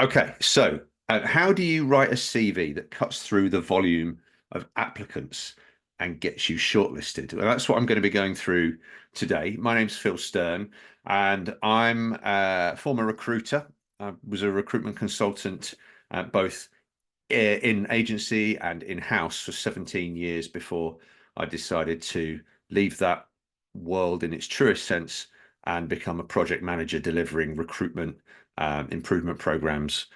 Okay, so how do you write a CV that cuts through the volume of applicants and gets you shortlisted? Well, that's what I'm going to be going through today. My name's Phil Stern, and I'm a former recruiter. I was a recruitment consultant, both in agency and in-house for 17 years before I decided to leave that world in its truest sense and become a project manager delivering recruitment improvement programs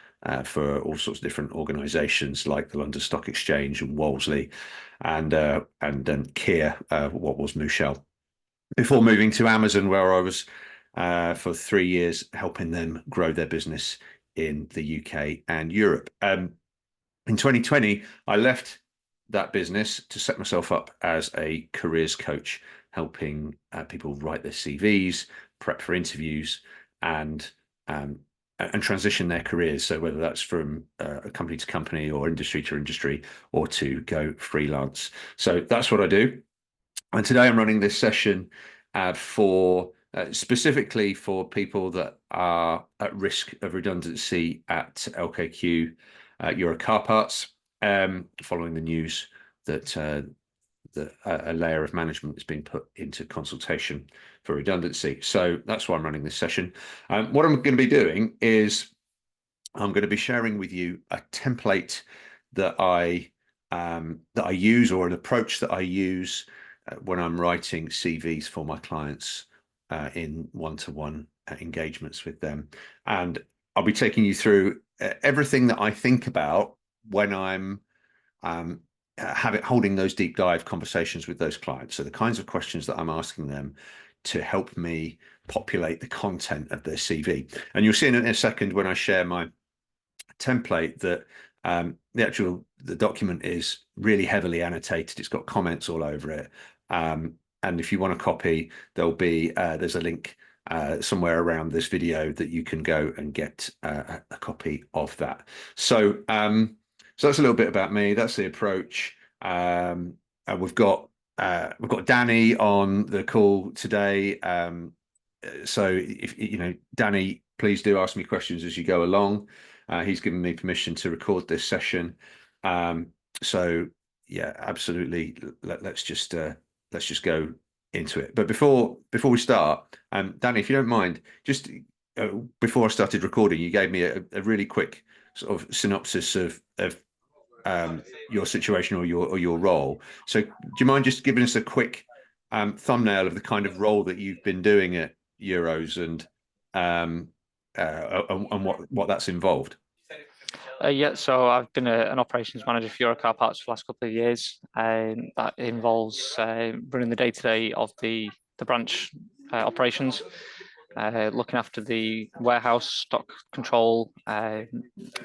for all sorts of different organizations like the London Stock Exchange and Wolseley and then Kia, what was Mouchel, before moving to Amazon, where I was for 3 years helping them grow their business in the UK and Europe. In 2020, I left that business to set myself up as a careers coach, helping people write their CVs, prep for interviews, and um, and transition their careers. So whether that's from a company to company or industry to industry, or to go freelance. So that's what I do. And today I'm running this session for specifically for people that are at risk of redundancy at LKQ Euro Car Parts, following the news that a layer of management has been put into consultation for redundancy. So that's why I'm running this session. What I'm going to be doing is I'm going to be sharing with you a template that I use, or an approach that I use when I'm writing CVs for my clients in one-to-one engagements with them. And I'll be taking you through everything that I think about when I'm holding those deep dive conversations with those clients. So the kinds of questions that I'm asking them to help me populate the content of their CV. And you'll see in a second when I share my template that the document is really heavily annotated. It's got comments all over it. And if you want a copy, there's a link somewhere around this video that you can go and get a copy of that. So that's a little bit about me. That's the approach. And we've got Danny on the call today. So if you know, Danny, please do ask me questions as you go along. He's given me permission to record this session. So yeah, absolutely. Let's just go into it. But before we start, Danny, if you don't mind, just before I started recording, you gave me a really quick sort of synopsis of your situation or your role. So do you mind just giving us a quick thumbnail of the kind of role that you've been doing at Euros and what that's involved? Yeah, so I've been an operations manager for Euro Car Parts for the last couple of years. That involves running the day-to-day of the branch operations, looking after the warehouse, stock control,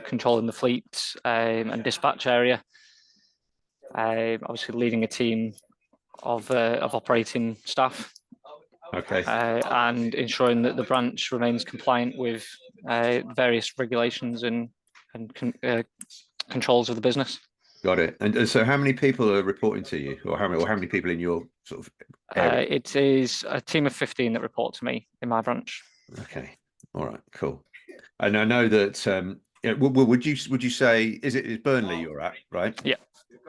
controlling the fleet and dispatch area. Obviously leading a team of operating staff. Okay. And ensuring that the branch remains compliant with various regulations and controls of the business. Got it. And so how many people are reporting to you, or how many people in your sort of area? It is a team of 15 that report to me in my branch. Okay. All right. Cool. And I know that would you say is Burnley you're at, right? Yeah.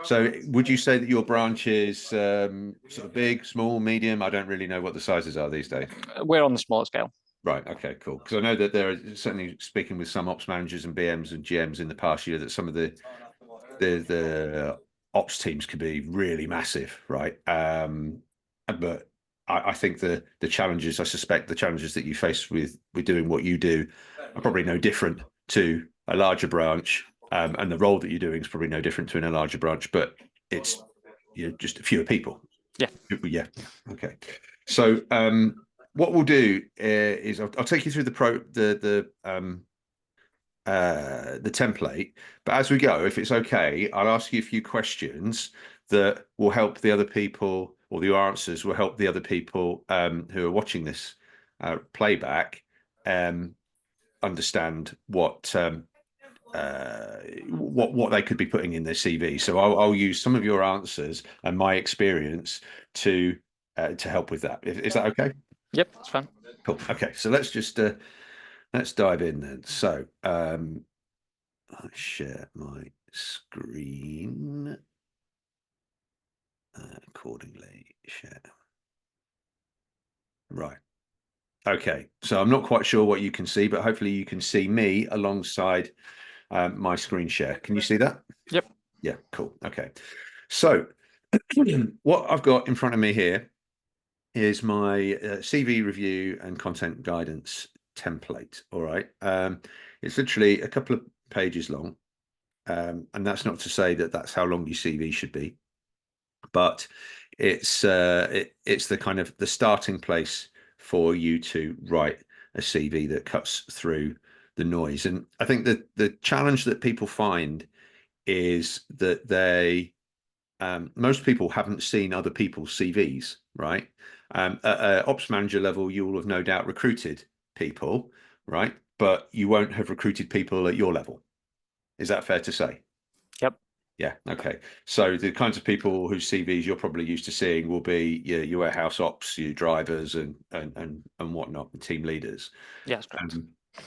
So would you say that your branch is sort of big, small, medium? I don't really know what the sizes are these days. We're on the smaller scale. Right. Okay. Cool. Because I know that there are, certainly speaking with some ops managers and BMs and GMs in the past year, that some of the ops teams can be really massive, right? But I think the challenges, I suspect the challenges that you face with doing what you do are probably no different to a larger branch, and the role that you're doing is probably no different to in a larger branch, but it's just fewer people. Yeah. Yeah. Okay. So what we'll do is I'll take you through the template, but as we go, if it's okay, I'll ask you a few questions that will help the other people, or your answers will help the other people who are watching this playback understand what they could be putting in their CV. So I'll use some of your answers and my experience to help with that. Is that okay? Yep, that's fine. Cool. Okay, so let's dive in then. So I share my screen accordingly. Share. Right. Okay. So I'm not quite sure what you can see, but hopefully you can see me alongside my screen share. Can you see that? Yep. Yeah, cool. Okay. So what I've got in front of me here is my CV review and content guidance template. All right. It's literally a couple of pages long. And that's not to say that that's how long your CV should be, but it's the kind of the starting place for you to write a CV that cuts through the noise. And I think that the challenge that people find is that most people haven't seen other people's CVs, right? At ops manager level, you will have no doubt recruited people, right? But you won't have recruited people at your level. Is that fair to say? Yep. Yeah. Okay. So the kinds of people whose CVs you're probably used to seeing will be your warehouse ops, your drivers, and whatnot, the team leaders. Yeah, that's correct.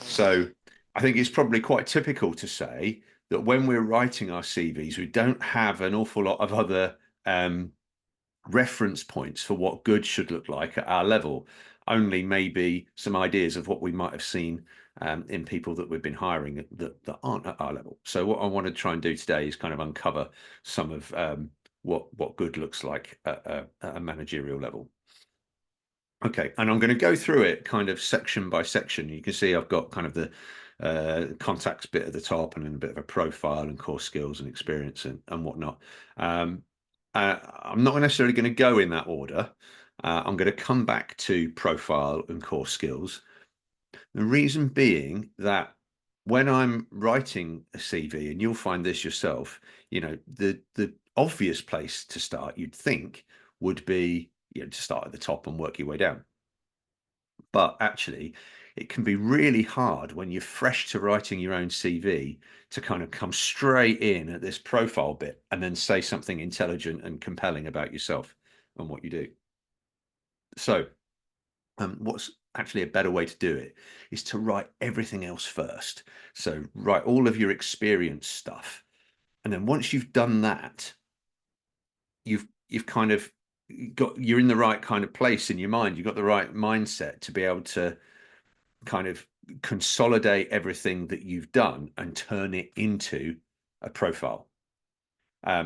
So I think it's probably quite typical to say that when we're writing our CVs, we don't have an awful lot of other reference points for what good should look like at our level, only maybe some ideas of what we might have seen in people that we've been hiring that aren't at our level. So what I want to try and do today is kind of uncover some of what good looks like at a managerial level. Okay, and I'm going to go through it kind of section by section. You can see I've got kind of the contacts bit at the top and then a bit of a profile and core skills and experience and whatnot. I'm not necessarily going to go in that order. I'm going to come back to profile and core skills. The reason being that when I'm writing a CV, and you'll find this yourself, the obvious place to start, you'd think, would be to start at the top and work your way down. But actually, it can be really hard when you're fresh to writing your own CV to kind of come straight in at this profile bit and then say something intelligent and compelling about yourself and what you do. So, what's actually a better way to do it is to write everything else first. So, write all of your experience stuff. And then once you've done that, you've kind of you're in the right kind of place in your mind. You've got the right mindset to be able to kind of consolidate everything that you've done and turn it into a profile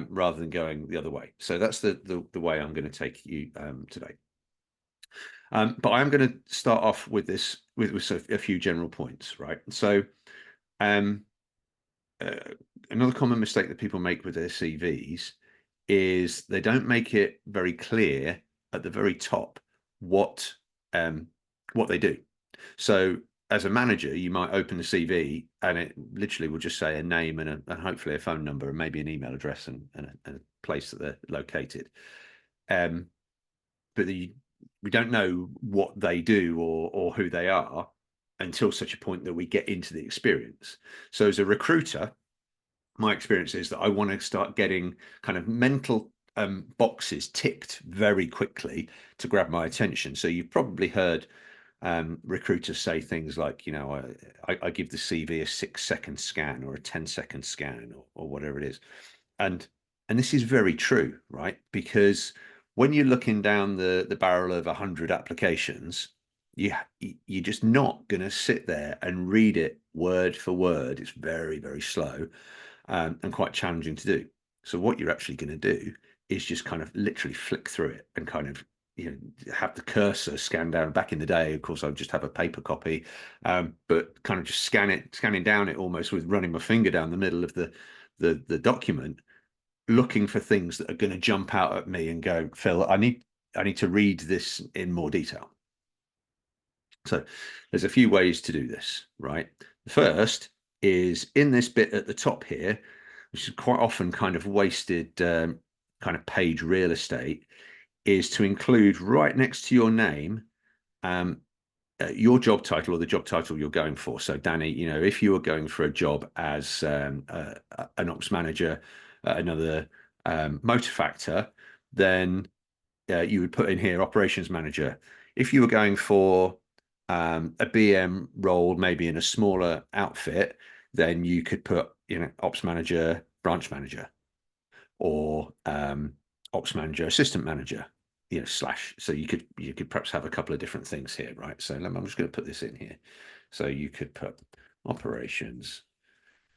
rather than going the other way. So that's the way I'm going to take you today. But I'm going to start off with this with a few general points, right? So um, uh, another common mistake that people make with their CVs is they don't make it very clear at the very top what what they do. So as a manager, you might open the CV and it literally will just say a name and hopefully a phone number and maybe an email address and a place that they're located. Um, but we don't know what they do or who they are until such a point that we get into the experience. So as a recruiter, my experience is that I want to start getting kind of mental boxes ticked very quickly to grab my attention. So you've probably heard recruiters say things like, I give the CV a 6-second scan or a 10-second scan or whatever it is. And this is very true, right? Because when you're looking down the barrel of 100 applications, you're just not going to sit there and read it word for word. It's very, very slow and quite challenging to do. So what you're actually going to do is just kind of literally flick through it and kind of have the cursor scan down. Back in the day, of course, I'd just have a paper copy, but kind of just scanning down it almost with running my finger down the middle of the document, looking for things that are going to jump out at me and go, Phil, I need to read this in more detail. So there's a few ways to do this, right? The first is in this bit at the top here, which is quite often kind of wasted kind of page real estate, is to include right next to your name your job title or the job title you're going for. So Danny, if you were going for a job as an ops manager at another motor factor, then you would put in here operations manager. If you were going for a BM role, maybe in a smaller outfit, then you could put, ops manager, branch manager, or ops manager, assistant manager, slash. So you could perhaps have a couple of different things here, right? So I'm just going to put this in here. So you could put operations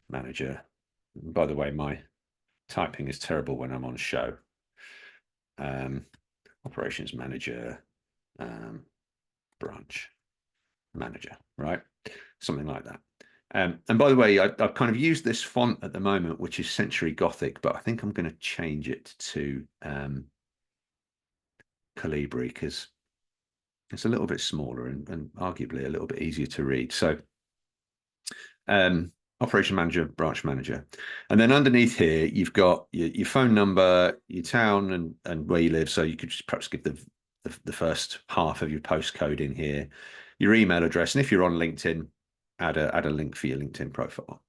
manager. By the way, my typing is terrible when I'm on show. Operations manager, branch manager, right? Something like that. And by the way, I've kind of used this font at the moment, which is Century Gothic, but I think I'm going to change it to Calibri because it's a little bit smaller and arguably a little bit easier to read. So operation manager, branch manager. And then underneath here, you've got your phone number, your town and where you live. So you could just perhaps give the first half of your postcode in here, your email address. And if you're on LinkedIn, add a link for your LinkedIn profile.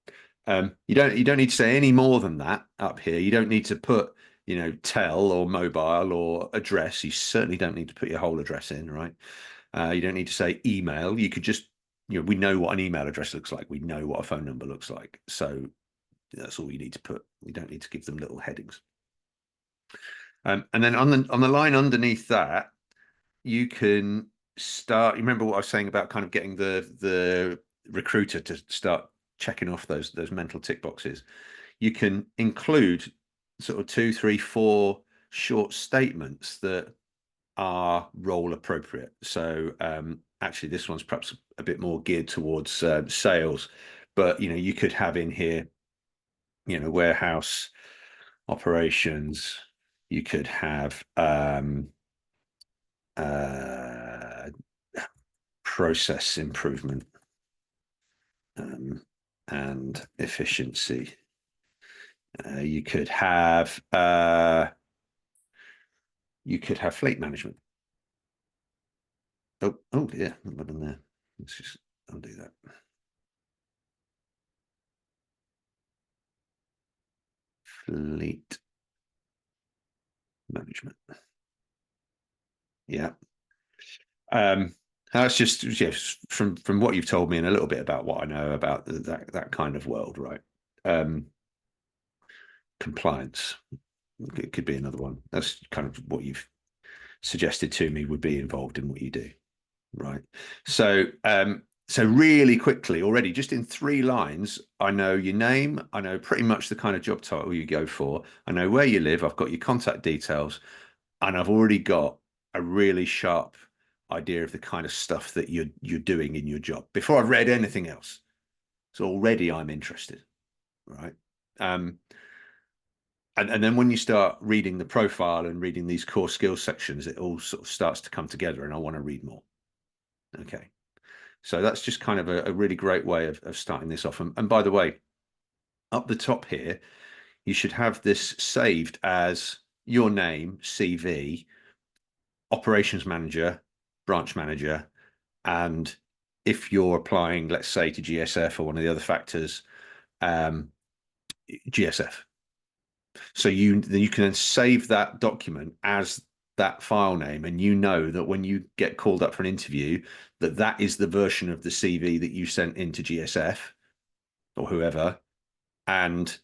You don't need to say any more than that up here. You don't need to put, tel or mobile or address. You certainly don't need to put your whole address in, right? You don't need to say email. You could just, we know what an email address looks like. We know what a phone number looks like. So that's all you need to put. We don't need to give them little headings. And then on the line underneath that, you can start. You remember what I was saying about kind of getting the recruiter to start checking off those mental tick boxes. You can include sort of 2, 3, 4 short statements that are role appropriate. So actually, this one's perhaps a bit more geared towards sales, but you could have in here, warehouse operations. You could have process improvement and efficiency. You could have fleet management. Oh yeah, I've done there. Let's just undo that. Fleet management. Yeah. That's just from what you've told me and a little bit about what I know about that kind of world, right? Compliance. It could be another one. That's kind of what you've suggested to me would be involved in what you do, right? So really quickly already, just in 3 lines, I know your name, I know pretty much the kind of job title you go for, I know where you live, I've got your contact details, and I've already got a really sharp idea of the kind of stuff that you're doing in your job before I've read anything else. So already I'm interested, right? And then when you start reading the profile and reading these core skills sections, it all sort of starts to come together, and I want to read more. Okay. So that's just kind of a really great way of starting this off. And by the way, up the top here, you should have this saved as your name, CV, operations manager, branch manager, and if you're applying, let's say, to GSF or one of the other factors, GSF. So you can then save that document as that file name, and you know that when you get called up for an interview, that is the version of the CV that you sent into GSF or whoever, and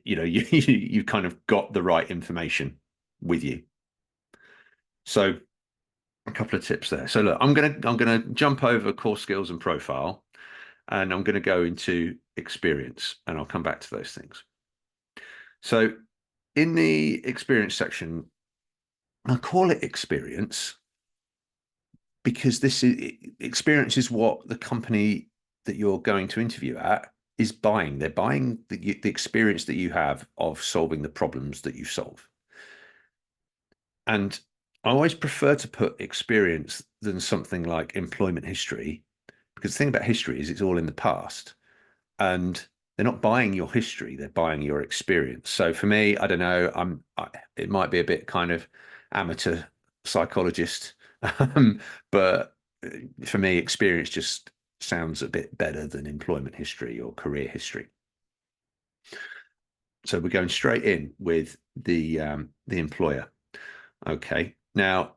you kind of got the right information with you. So a couple of tips there. So look, I'm gonna jump over core skills and profile, and I'm going to go into experience, and I'll come back to those things. So in the experience section, I call it experience because experience is what the company that you're going to interview at is buying. They're buying the experience that you have of solving the problems that you solve. And I always prefer to put experience than something like employment history, because the thing about history is it's all in the past. And they're not buying your history, they're buying your experience. So for me, I don't know, it might be a bit kind of amateur psychologist, but for me, experience just sounds a bit better than employment history or career history. So we're going straight in with the employer. Okay. Now,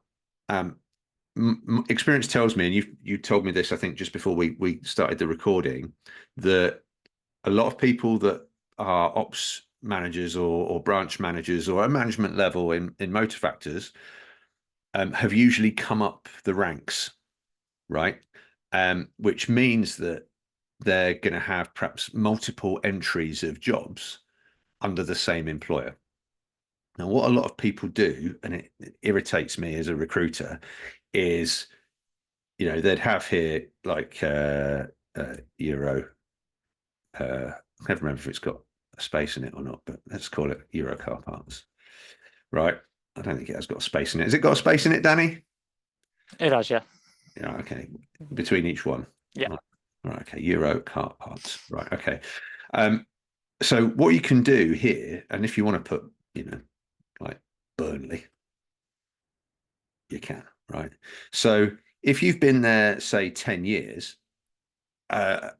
experience tells me, and you told me this, I think, just before we started the recording, that a lot of people that are ops managers or branch managers or a management level in motor factors have usually come up the ranks, right? Which means that they're going to have perhaps multiple entries of jobs under the same employer. Now, what a lot of people do, and it irritates me as a recruiter, is they'd have here like Euro. I can't remember if it's got a space in it or not, but let's call it Euro car parts. Right. I don't think it has got a space in it. Has it got a space in it, Danny? It has, yeah. Yeah, okay. Between each one. Yeah. Right, okay. Euro car parts. Right, okay. Um, so what you can do here, and if you want to put, like Burnley, you can, right? So if you've been there, say, 10 years,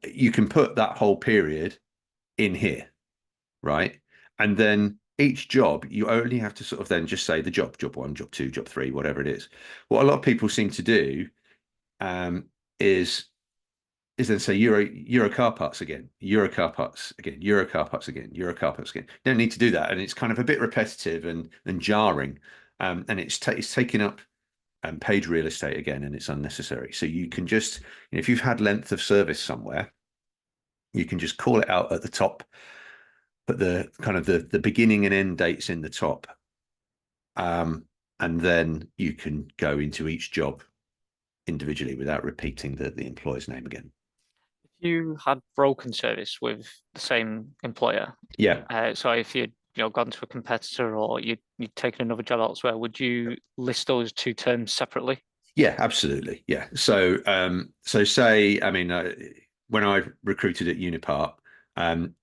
you can put that whole period in here, right? And then each job, you only have to sort of then just say the job one, job two, job three, whatever it is. What a lot of people seem to do um, is then say Euro car parts again, Euro car parts again, Euro car parts again, Euro car parts again. You don't need to do that, and it's kind of a bit repetitive and jarring, and it's taking up page real estate again, and it's unnecessary. So you can just, if you've had length of service somewhere, you can just call it out at the top, put the kind of the beginning and end dates in the top, and then you can go into each job individually without repeating the employer's name again. If you had broken service with the same employer, Yeah. so if you'd gone to a competitor or you'd taken another job elsewhere, would you list those two terms separately? Yeah, absolutely. Yeah. So say, I mean, when I recruited at Unipart, um,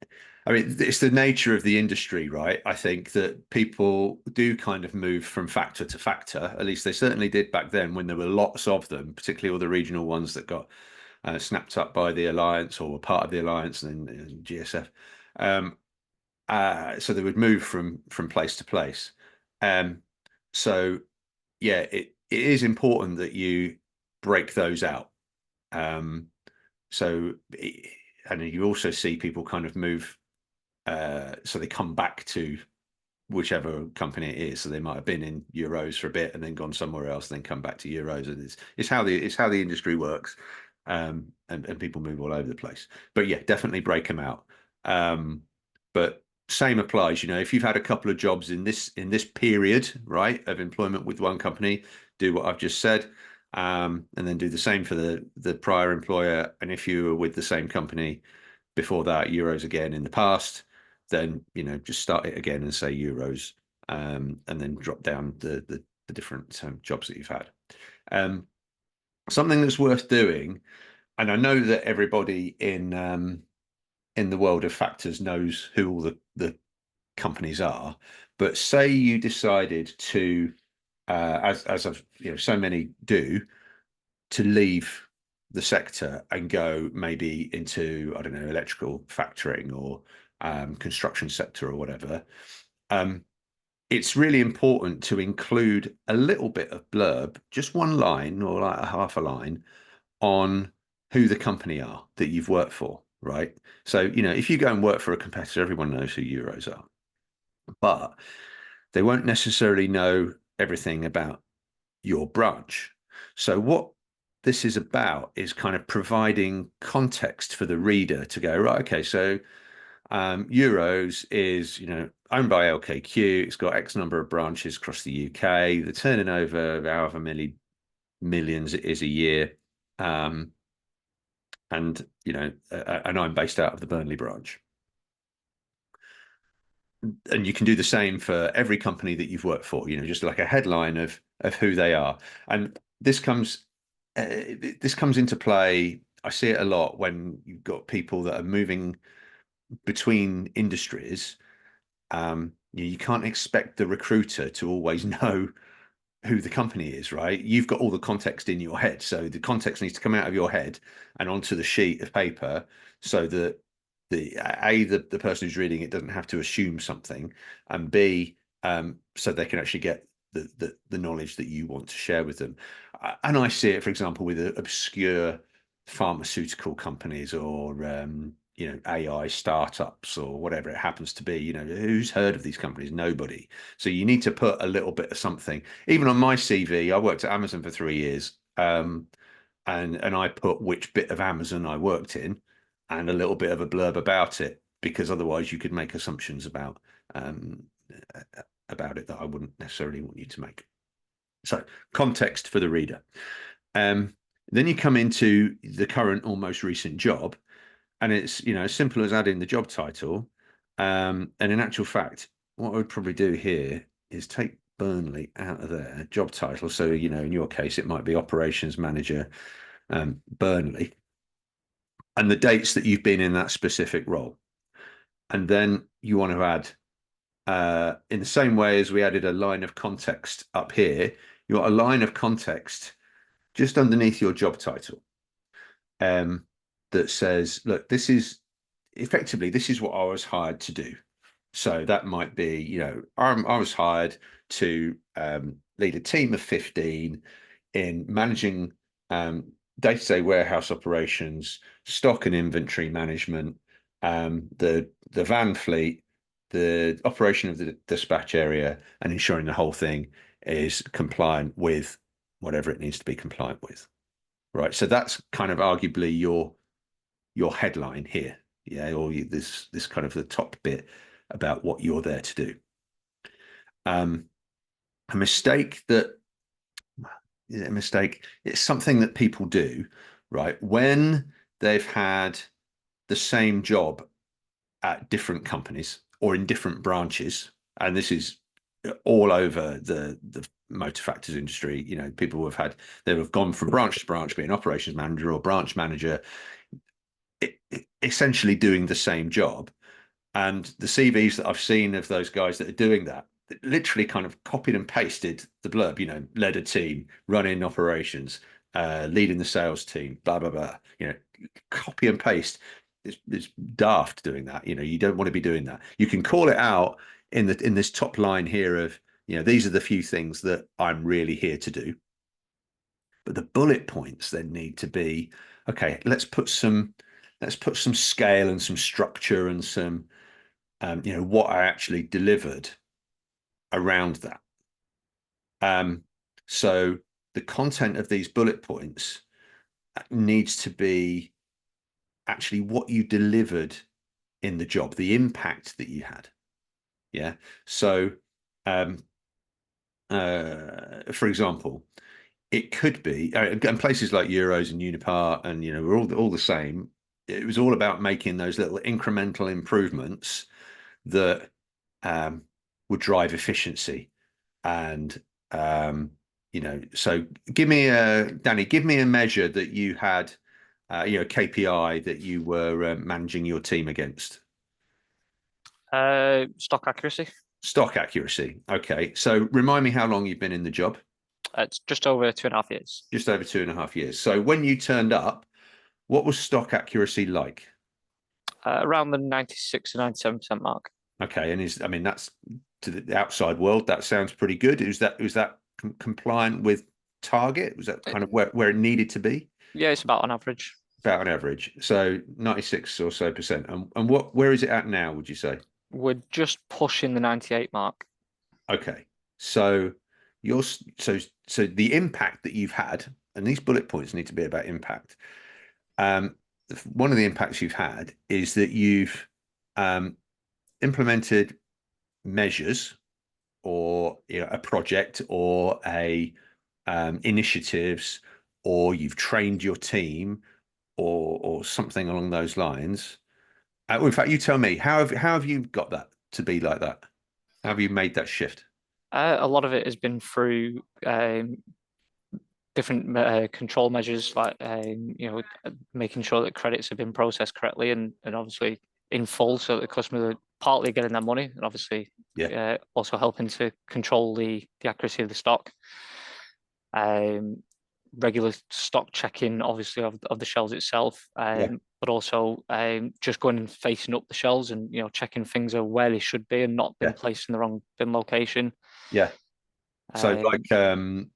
I mean, it's the nature of the industry, right? I think that people do kind of move from factor to factor. At least they certainly did back then when there were lots of them, particularly all the regional ones that got snapped up by the alliance or were part of the alliance and GSF. Um, so they would move from place to place. Um, so yeah, it is important that you break those out. Um, so, and you also see people kind of move, so they come back to whichever company it is. So they might have been in euros for a bit and then gone somewhere else, and then come back to euros. And it's how the industry works, and people move all over the place. But yeah, definitely break them out. But same applies. If you've had a couple of jobs in this period, right, of employment with one company, do what I've just said. And then do the same for the prior employer. And if you were with the same company before that, euros again in the past, then just start it again and say euros, and then drop down the different jobs that you've had. Something that's worth doing, and I know that everybody in the world of factors knows who all the companies are, but say you decided to, as I've so many do, to leave the sector and go maybe into, I don't know, electrical factoring or construction sector or whatever. Um, it's really important to include a little bit of blurb, just one line or like a half a line on who the company are that you've worked for, right? So, if you go and work for a competitor, everyone knows who Euros are, but they won't necessarily know everything about your branch. So, what this is about is kind of providing context for the reader to go, right, okay, so Euros is, owned by LKQ. It's got X number of branches across the UK. They're turning over however many millions it is a year. And I'm based out of the Burnley branch. And you can do the same for every company that you've worked for, just like a headline of who they are. And this comes into play. I see it a lot when you've got people that are moving between industries. You can't expect the recruiter to always know who the company is, right? You've got all the context in your head. So the context needs to come out of your head and onto the sheet of paper so that the person who's reading it doesn't have to assume something, and B, so they can actually get the knowledge that you want to share with them. And I see it, for example, with obscure pharmaceutical companies or AI startups or whatever it happens to be. Who's heard of these companies? Nobody. So you need to put a little bit of something. Even on my CV, I worked at Amazon for 3 years, and I put which bit of Amazon I worked in and a little bit of a blurb about it, because otherwise you could make assumptions um, about it that I wouldn't necessarily want you to make. So context for the reader. Um, then you come into the current or most recent job, and it's as simple as adding the job title. And in actual fact, what I would probably do here is take Burnley out of there, job title. So in your case, it might be operations manager, Burnley, and the dates that you've been in that specific role. And then you want to add, in the same way as we added a line of context up here, you want a line of context just underneath your job title, um, that says, look, this is what I was hired to do. So that might be, I was hired to lead a team of 15 in managing day-to-day warehouse operations, stock and inventory management, the van fleet, the operation of the dispatch area, and ensuring the whole thing is compliant with whatever it needs to be compliant with. Right. So that's kind of arguably your headline here. Yeah, or this kind of the top bit about what you're there to do. Um, a mistake that is it a mistake? It's something that people do, right? When they've had the same job at different companies or in different branches, and this is all over the motor factors industry. People they have gone from branch to branch, being operations manager or branch manager, essentially doing the same job. And the CVs that I've seen of those guys that are doing that, literally kind of copied and pasted the blurb, led a team, running operations, leading the sales team, blah, blah, blah. Copy and paste. It's daft doing that. You don't want to be doing that. You can call it out in this top line here of, these are the few things that I'm really here to do. But the bullet points then need to be, okay, let's put some scale and some structure and some what I actually delivered around that. So the content of these bullet points needs to be actually what you delivered in the job, the impact that you had. Yeah. So, for example, it could be, and places like Euros and Unipart, and we're all the same. It was all about making those little incremental improvements that would drive efficiency. And so Danny, give me a measure that you had, KPI that you were managing your team against. Stock accuracy. Stock accuracy. Okay. So remind me how long you've been in the job. It's just over 2.5 years. Just over 2.5 years. So when you turned up, what was stock accuracy like? Around the 96 to 97% mark. Okay. And that's to the outside world, that sounds pretty good. Was that compliant with target? Was that kind of where it needed to be? Yeah, it's about on average. About an average. So 96 or so percent. And where is it at now, would you say? We're just pushing the 98 mark. Okay. So you're so the impact that you've had, and these bullet points need to be about impact. Um, one of the impacts you've had is that you've implemented measures or a project or a initiatives, or you've trained your team or something along those lines. In fact, you tell me, how have you got that to be like that? How have you made that shift? A lot of it has been through different control measures, like making sure that credits have been processed correctly and obviously in full, so that the customers are partly getting their money, and obviously Yeah, also helping to control the accuracy of the stock. Regular stock checking, obviously, of the shelves itself, yeah, but also just going and facing up the shelves and checking things are where they should be and not been yeah, placed in the wrong bin location. yeah. So Um,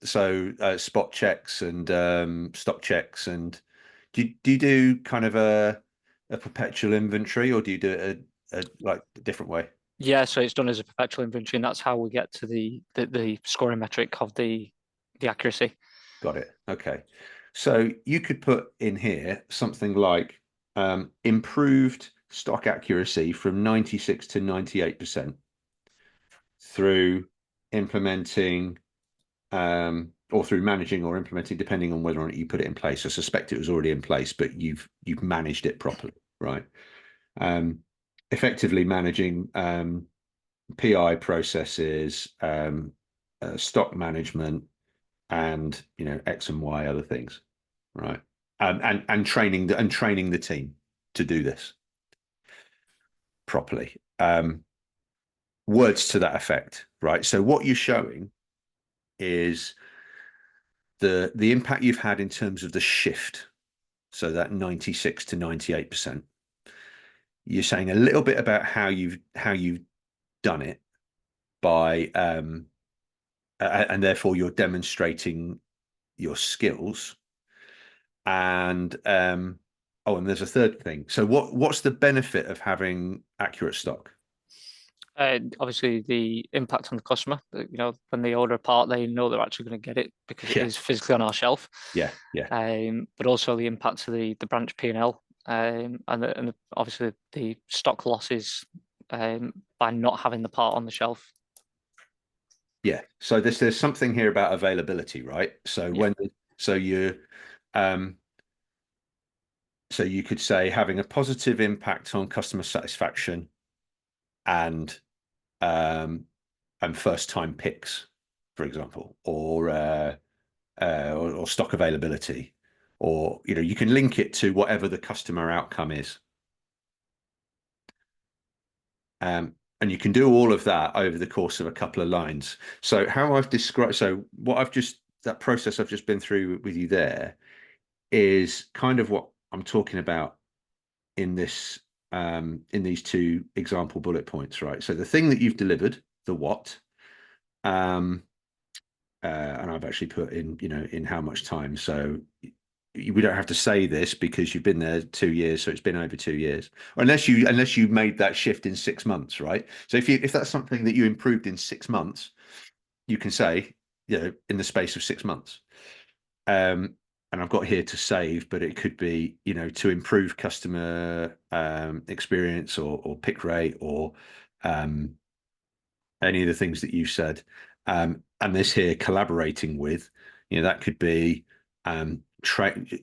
like spot checks and stock checks, and do you do kind of a perpetual inventory, or do you do it a like a different way? yeah, so it's done as a perpetual inventory, and that's how we get to the scoring metric of the accuracy. Got it. Okay. So you could put in here something like improved stock accuracy from 96 to 98% through implementing or through managing or implementing, depending on whether or not you put it in place. I suspect it was already in place, but you've managed it properly, right? Um, Effectively managing PI processes, stock management, and X and Y other things, right? And training the team to do this properly. Words to that effect, right? So what you're showing is the impact you've had in terms of the shift. So that 96 to 98%. You're saying a little bit about how you've done it by and therefore you're demonstrating your skills. And oh, and there's a third thing. So what's the benefit of having accurate stock? Obviously, the impact on the customer. When they order a part, they know they're actually going to get it because it Yeah, is physically on our shelf. yeah, yeah, But also the impact to the branch P&L, and obviously the stock losses by not having the part on the shelf. yeah. So there's something here about availability, right? So Yeah, so you um so you could say having a positive impact on customer satisfaction and um and first time picks, for example, or stock availability, or you can link it to whatever the customer outcome is. And you can do all of that over the course of a couple of lines. So how I've described, so what I've just, that process I've just been through with you there is kind of what I'm talking about in in these two example bullet points, right? So the thing that you've delivered, the what, um, and I've actually put in, in how much time. So we don't have to say this because you've been there 2 years, so it's been over 2 years. Or unless you made that shift in 6 months, right? So if that's something that you improved in 6 months, you can say, in the space of 6 months. Um, and I've got here to save, but it could be, to improve customer experience or pick rate or um, any of the things that you said. And this here collaborating with, that could be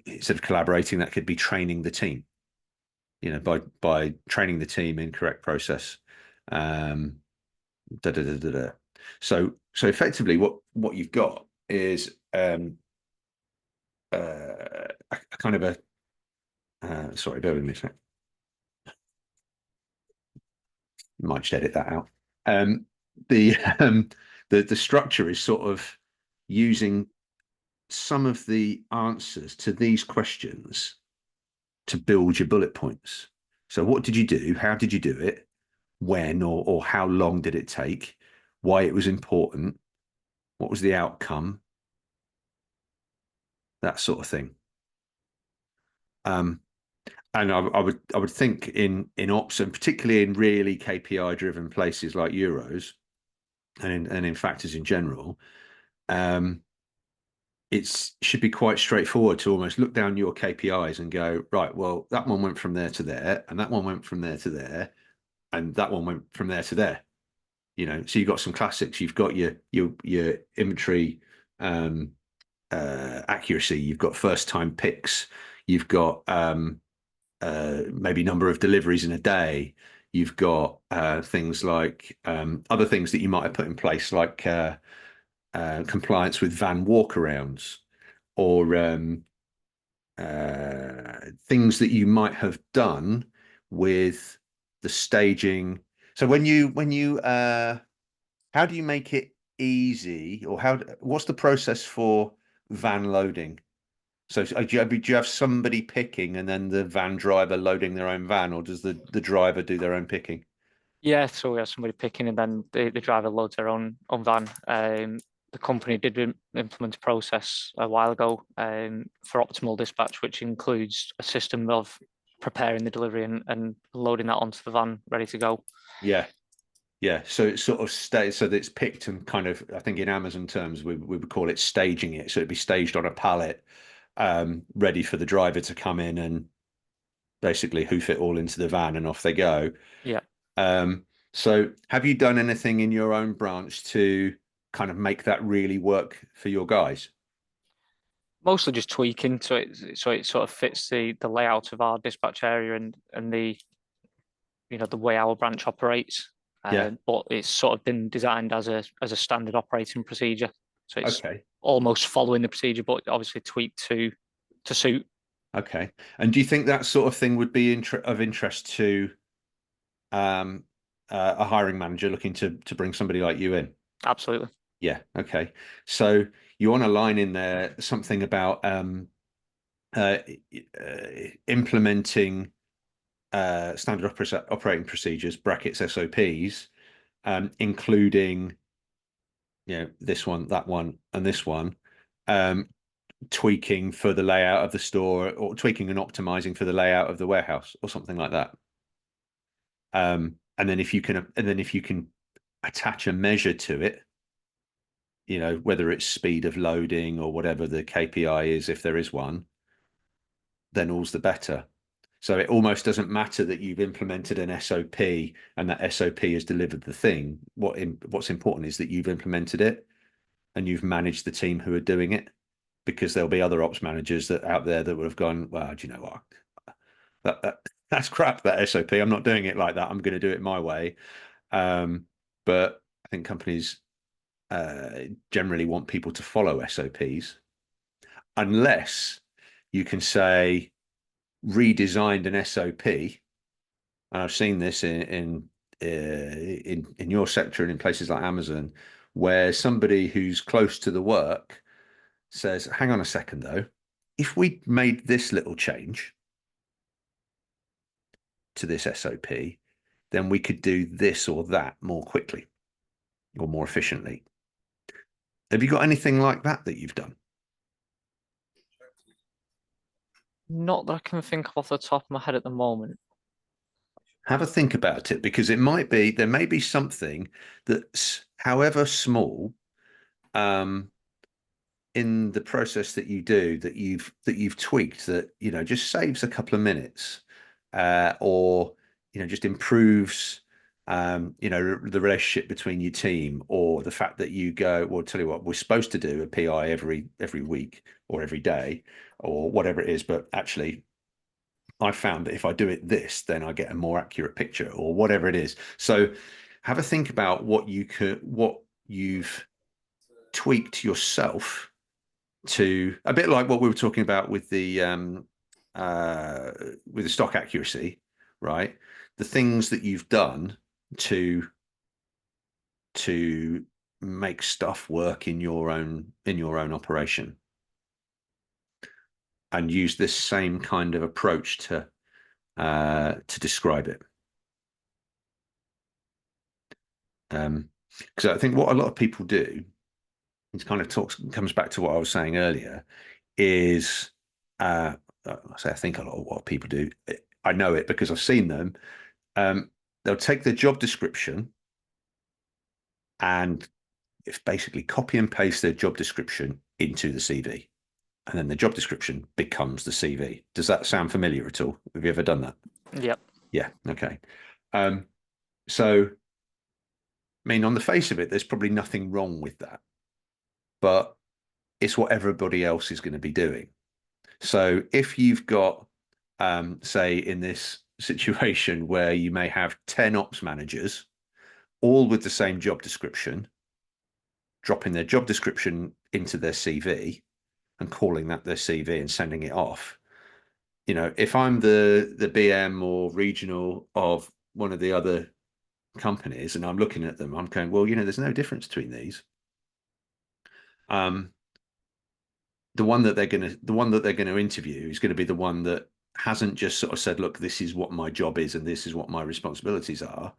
instead of collaborating, that could be training the team, by training the team in correct process. Um, da, da, da, da, da. So effectively, what you've got is a kind of a sorry, bear with me a sec. Might just edit that out. Um, the the structure is sort of using some of the answers to these questions to build your bullet points. So what did you do? How did you do it? When or how long did it take? Why it was important? What was the outcome? That sort of thing. Um, and I would think in ops, and particularly in really KPI driven places like Euros and in factors in general, um, it should be quite straightforward to almost look down your KPIs and go, right, well, that one went from there to there, and that one went from there to there, and that one went from there to there. So you've got some classics. You've got your inventory accuracy. You've got first time picks. You've got maybe number of deliveries in a day. You've got things like other things that you might have put in place, like compliance with van walkarounds, or things that you might have done with the staging. So when you how do you make it easy, or what's the process for van loading? So do you have somebody picking and then the van driver loading their own van, or does the driver do their own picking? yeah. So we have somebody picking, and then the driver loads their own van. the company did implement a process a while ago for optimal dispatch, which includes a system of preparing the delivery and loading that onto the van ready to go. Yeah. Yeah, so it sort of stays so that it's picked and kind of, I think in Amazon terms, we would call it staging it. So it'd be staged on a pallet, ready for the driver to come in and basically hoof it all into the van and off they go. Yeah. So have you done anything in your own branch to kind of make that really work for your guys? Mostly just tweaking so it sort of fits the layout of our dispatch area and the the way our branch operates. Yeah. But it's sort of been designed as a standard operating procedure. So it's Okay. almost following the procedure, but obviously tweaked to suit. Okay. And do you think that sort of thing would be of interest to um, a hiring manager looking to bring somebody like you in? Absolutely. Yeah. Okay. So you want a line in there, something about uh, implementing standard operating procedures, brackets SOPs, including this one, that one, and this one, um, tweaking for the layout of the store, or tweaking and optimizing for the layout of the warehouse, or something like that. And then if you can attach a measure to it, whether it's speed of loading or whatever the KPI is, if there is one, then all's the better. So it almost doesn't matter that you've implemented an SOP and that SOP has delivered the thing. What's important is that you've implemented it and you've managed the team who are doing it, because there'll be other ops managers that out there that would have gone, well, do you know what? That's crap, that SOP. I'm not doing it like that. I'm going to do it my way. But I think companies generally want people to follow SOPs, unless you can say redesigned an SOP. And I've seen this in your sector and in places like Amazon, where somebody who's close to the work says, "Hang on a second, though, if we made this little change to this SOP, then we could do this or that more quickly or more efficiently." Have you got anything like that you've done? Not that I can think of off the top of my head at the moment. Have a think about it, because there may be something that's, however small, um, in the process that you do, that you've tweaked, that just saves a couple of minutes, or just improves the relationship between your team, or the fact that you go, well, tell you what, we're supposed to do a PI every week or every day or whatever it is, but actually I found that if I do it this, then I get a more accurate picture, or whatever it is. So have a think about what you've tweaked yourself, to a bit like what we were talking about with the stock accuracy, right? The things that you've done to to make stuff work in your own operation, and use this same kind of approach to describe it. Because I think what a lot of people do, it kind of comes back to what I was saying earlier, is I think a lot of what people do, I know it because I've seen them. They'll take their job description and if basically copy and paste their job description into the CV, and then the job description becomes the CV. Does that sound familiar at all? Have you ever done that? Yep. Yeah. Okay. So, I mean, on the face of it, there's probably nothing wrong with that, but it's what everybody else is going to be doing. So if you've got, say, in this situation where you may have 10 ops managers, all with the same job description, dropping their job description into their CV and calling that their CV and sending it off. If I'm the BM or regional of one of the other companies and I'm looking at them, I'm going, well, there's no difference between these. The one that they're going to interview is going to be the one that hasn't just sort of said, look, this is what my job is and this is what my responsibilities are.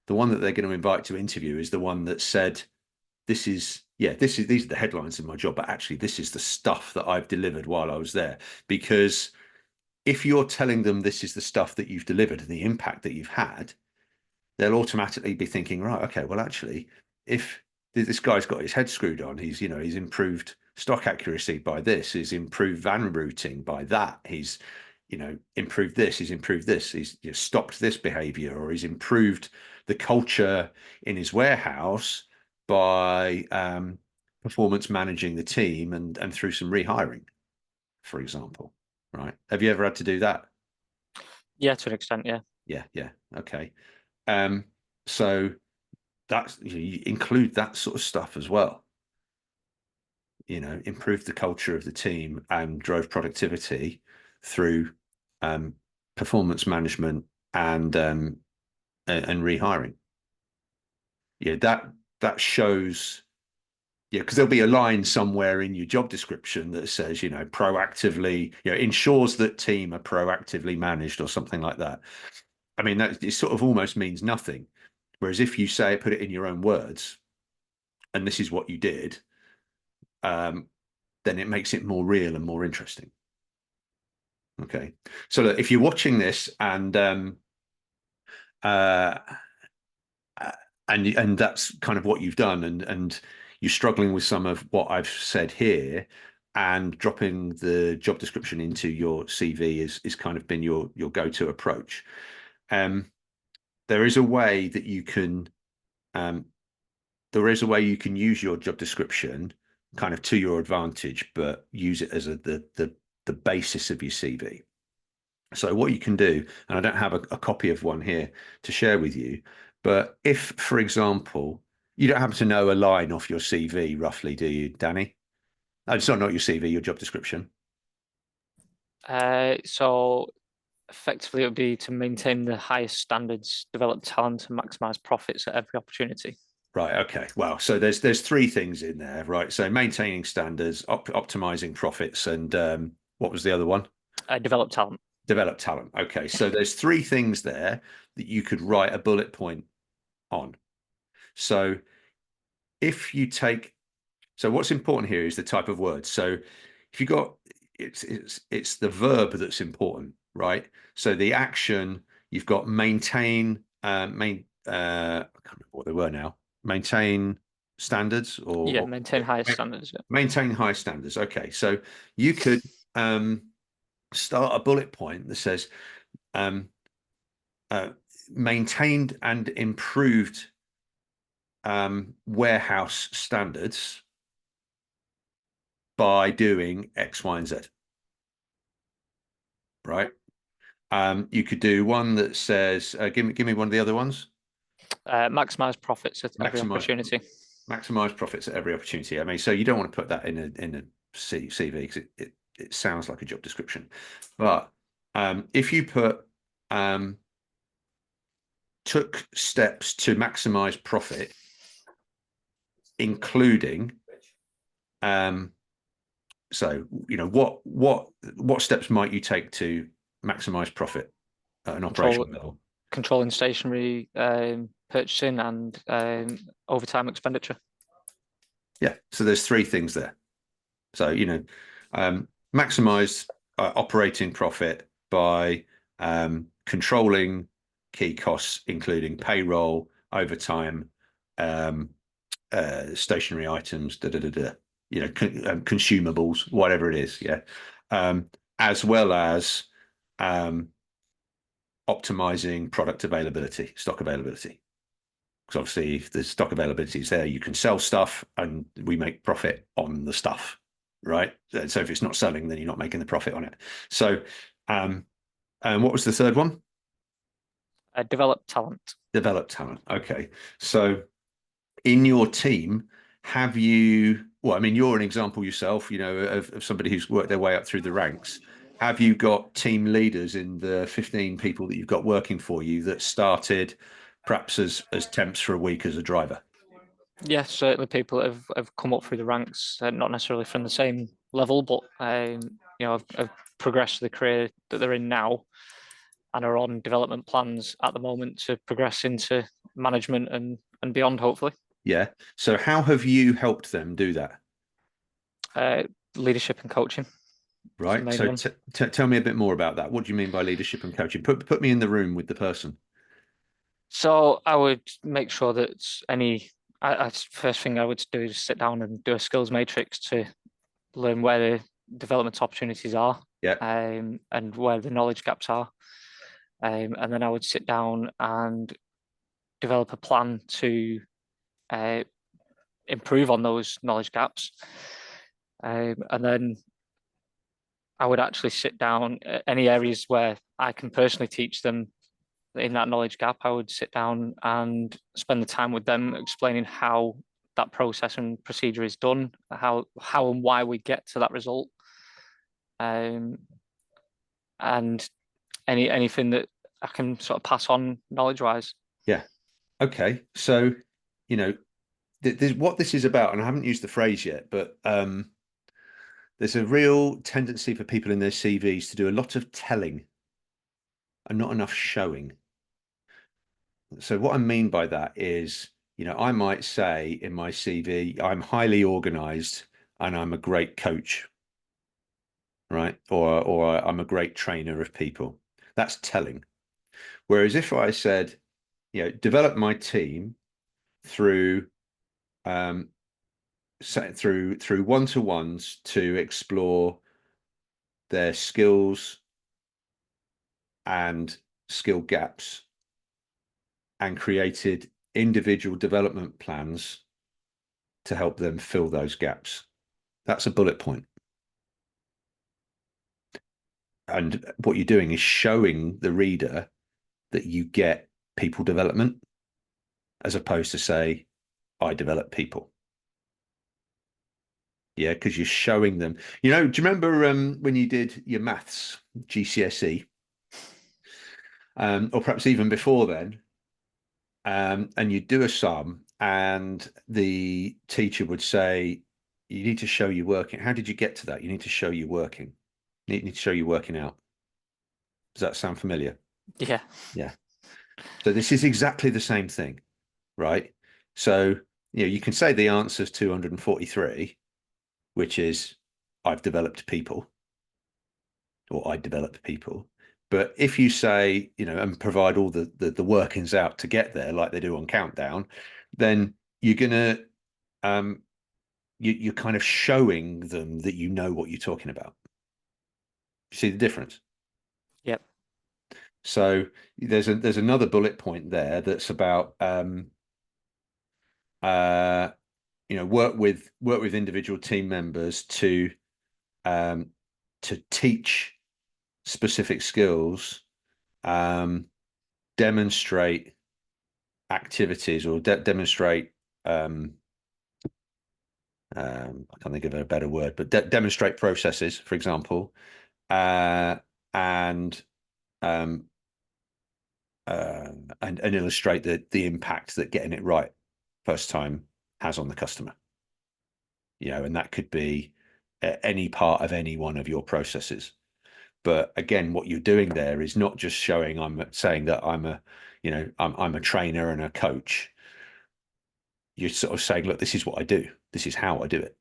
The one that they're going to invite to interview is the one that said, this is yeah, these are the headlines in my job, but actually this is the stuff that I've delivered while I was there. Because if you're telling them this is the stuff that you've delivered and the impact that you've had, they'll automatically be thinking, right, okay, well, actually, if this guy's got his head screwed on, he's improved stock accuracy by this, he's improved van routing by that, he's improved this, he's stopped this behavior, or he's improved the culture in his warehouse by performance managing the team and through some rehiring, for example. Right? Have you ever had to do that? Yeah, to an extent, yeah. Yeah, yeah. Okay. Um, so that's you include that sort of stuff as well. Improved the culture of the team and drove productivity through um, performance management and rehiring. Yeah, that shows. Yeah, because there'll be a line somewhere in your job description that says, proactively, ensures that team are proactively managed or something like that. I mean, that it sort of almost means nothing. Whereas if you say, put it in your own words, and this is what you did, um, then it makes it more real and more interesting. Okay. So look, if you're watching this uh, uh, and that's kind of what you've done, and you're struggling with some of what I've said here, and dropping the job description into your CV is kind of been your go-to approach. Um, there is a way that you can um, use your job description kind of to your advantage, but use it as the basis of your CV. So what you can do, and I don't have a copy of one here to share with you, but if, for example, you don't happen to know a line off your CV roughly, do you, Danny? Oh, it's not your CV, your job description. So effectively, it would be to maintain the highest standards, develop talent, and maximize profits at every opportunity. Right. Okay. Well, so there's three things in there, right? So maintaining standards, optimizing profits, and what was the other one? Develop talent. Develop talent. Okay. So there's three things there that you could write a bullet point on. So if you take So what's important here is the type of word. So if you got it's the verb that's important, right? So the action you've got maintain I can't remember what they were now. Maintain standards Yeah, or maintain highest standards. Yeah. maintain high standards. Okay, so you could start a bullet point that says um, uh, maintained and improved warehouse standards by doing X, Y, and Z, right? You could do one that says, give me one of the other ones. Maximize profits at every Maximize opportunity. maximize profits at every opportunity. I mean, so you don't want to put that in a CV because it sounds like a job description. But if you put took steps to maximize profit, including so what steps might you take to maximize profit at an Control operational level? controlling stationery purchasing and overtime expenditure. Yeah, so there's three things there. So, maximize operating profit by controlling key costs, including payroll, overtime, um, stationary items, consumables, whatever it is. Yeah. Um, as well as um, optimizing product availability, stock availability. Because obviously, if the stock availability is there, you can sell stuff and we make profit on the stuff, right? So if it's not selling, then you're not making the profit on it. So, and what was the third one? Develop talent. Develop talent. Okay. So in your team, have you, well, I mean, you're an example yourself, of somebody who's worked their way up through the ranks. Have you got team leaders in the 15 people that you've got working for you that started perhaps as temps for a week as a driver? Yes, certainly people have come up through the ranks, not necessarily from the same level, but have progressed the career that they're in now and are on development plans at the moment to progress into management and beyond, hopefully. Yeah. So how have you helped them do that? Uh, Leadership and coaching is the Right. main So one. tell me a bit more about that. What do you mean by leadership and coaching? Put me in the room with the person. So I would make sure that first thing I would do is sit down and do a skills matrix to learn where the development opportunities are, Yeah. and where the knowledge gaps are. And then I would sit down and develop a plan to uh, improve on those knowledge gaps. And then I would actually sit down any areas where I can personally teach them in that knowledge gap. I would sit down and spend the time with them explaining how that process and procedure is done, how and why we get to that result, um, and anything that I can sort of pass on knowledge wise. Yeah. Okay. So, you know, what this is about, and I haven't used the phrase yet, but there's a real tendency for people in their CVs to do a lot of telling and not enough showing. So what I mean by that is, I might say in my CV, I'm highly organized and I'm a great coach, right? Or I'm a great trainer of people. That's telling. Whereas if I said, develop my team through um, through one-to-ones to explore their skills and skill gaps and created individual development plans to help them fill those gaps. That's a bullet point. And what you're doing is showing the reader that you get people development as opposed to say, I develop people. Yeah, because you're showing them. Do you remember when you did your maths GCSE, or perhaps even before then, and you do a sum, and the teacher would say, "You need to show you working." How did you get to that? You need to show you working. You need to show you working out. Does that sound familiar? Yeah, Yeah. So this is exactly the same thing, right? So you can say the answer is 243, which is I've developed people, or I develop people. But if you say, and provide all the workings out to get there, like they do on Countdown, then you're gonna you're kind of showing them that you know what you're talking about. You see the difference? yep, So there's another bullet point there that's about uh work with individual team members um to teach specific skills, um demonstrate activities or demonstrate um, I can't think of a better word, but demonstrate processes, for example, and um, and illustrate the impact that getting it right first time has on the customer. And that could be any part of any one of your processes. But again, what you're doing there is not just showing. I'm saying that I'm a trainer and a coach. You're sort of saying, look, this is what I do. This is how I do it.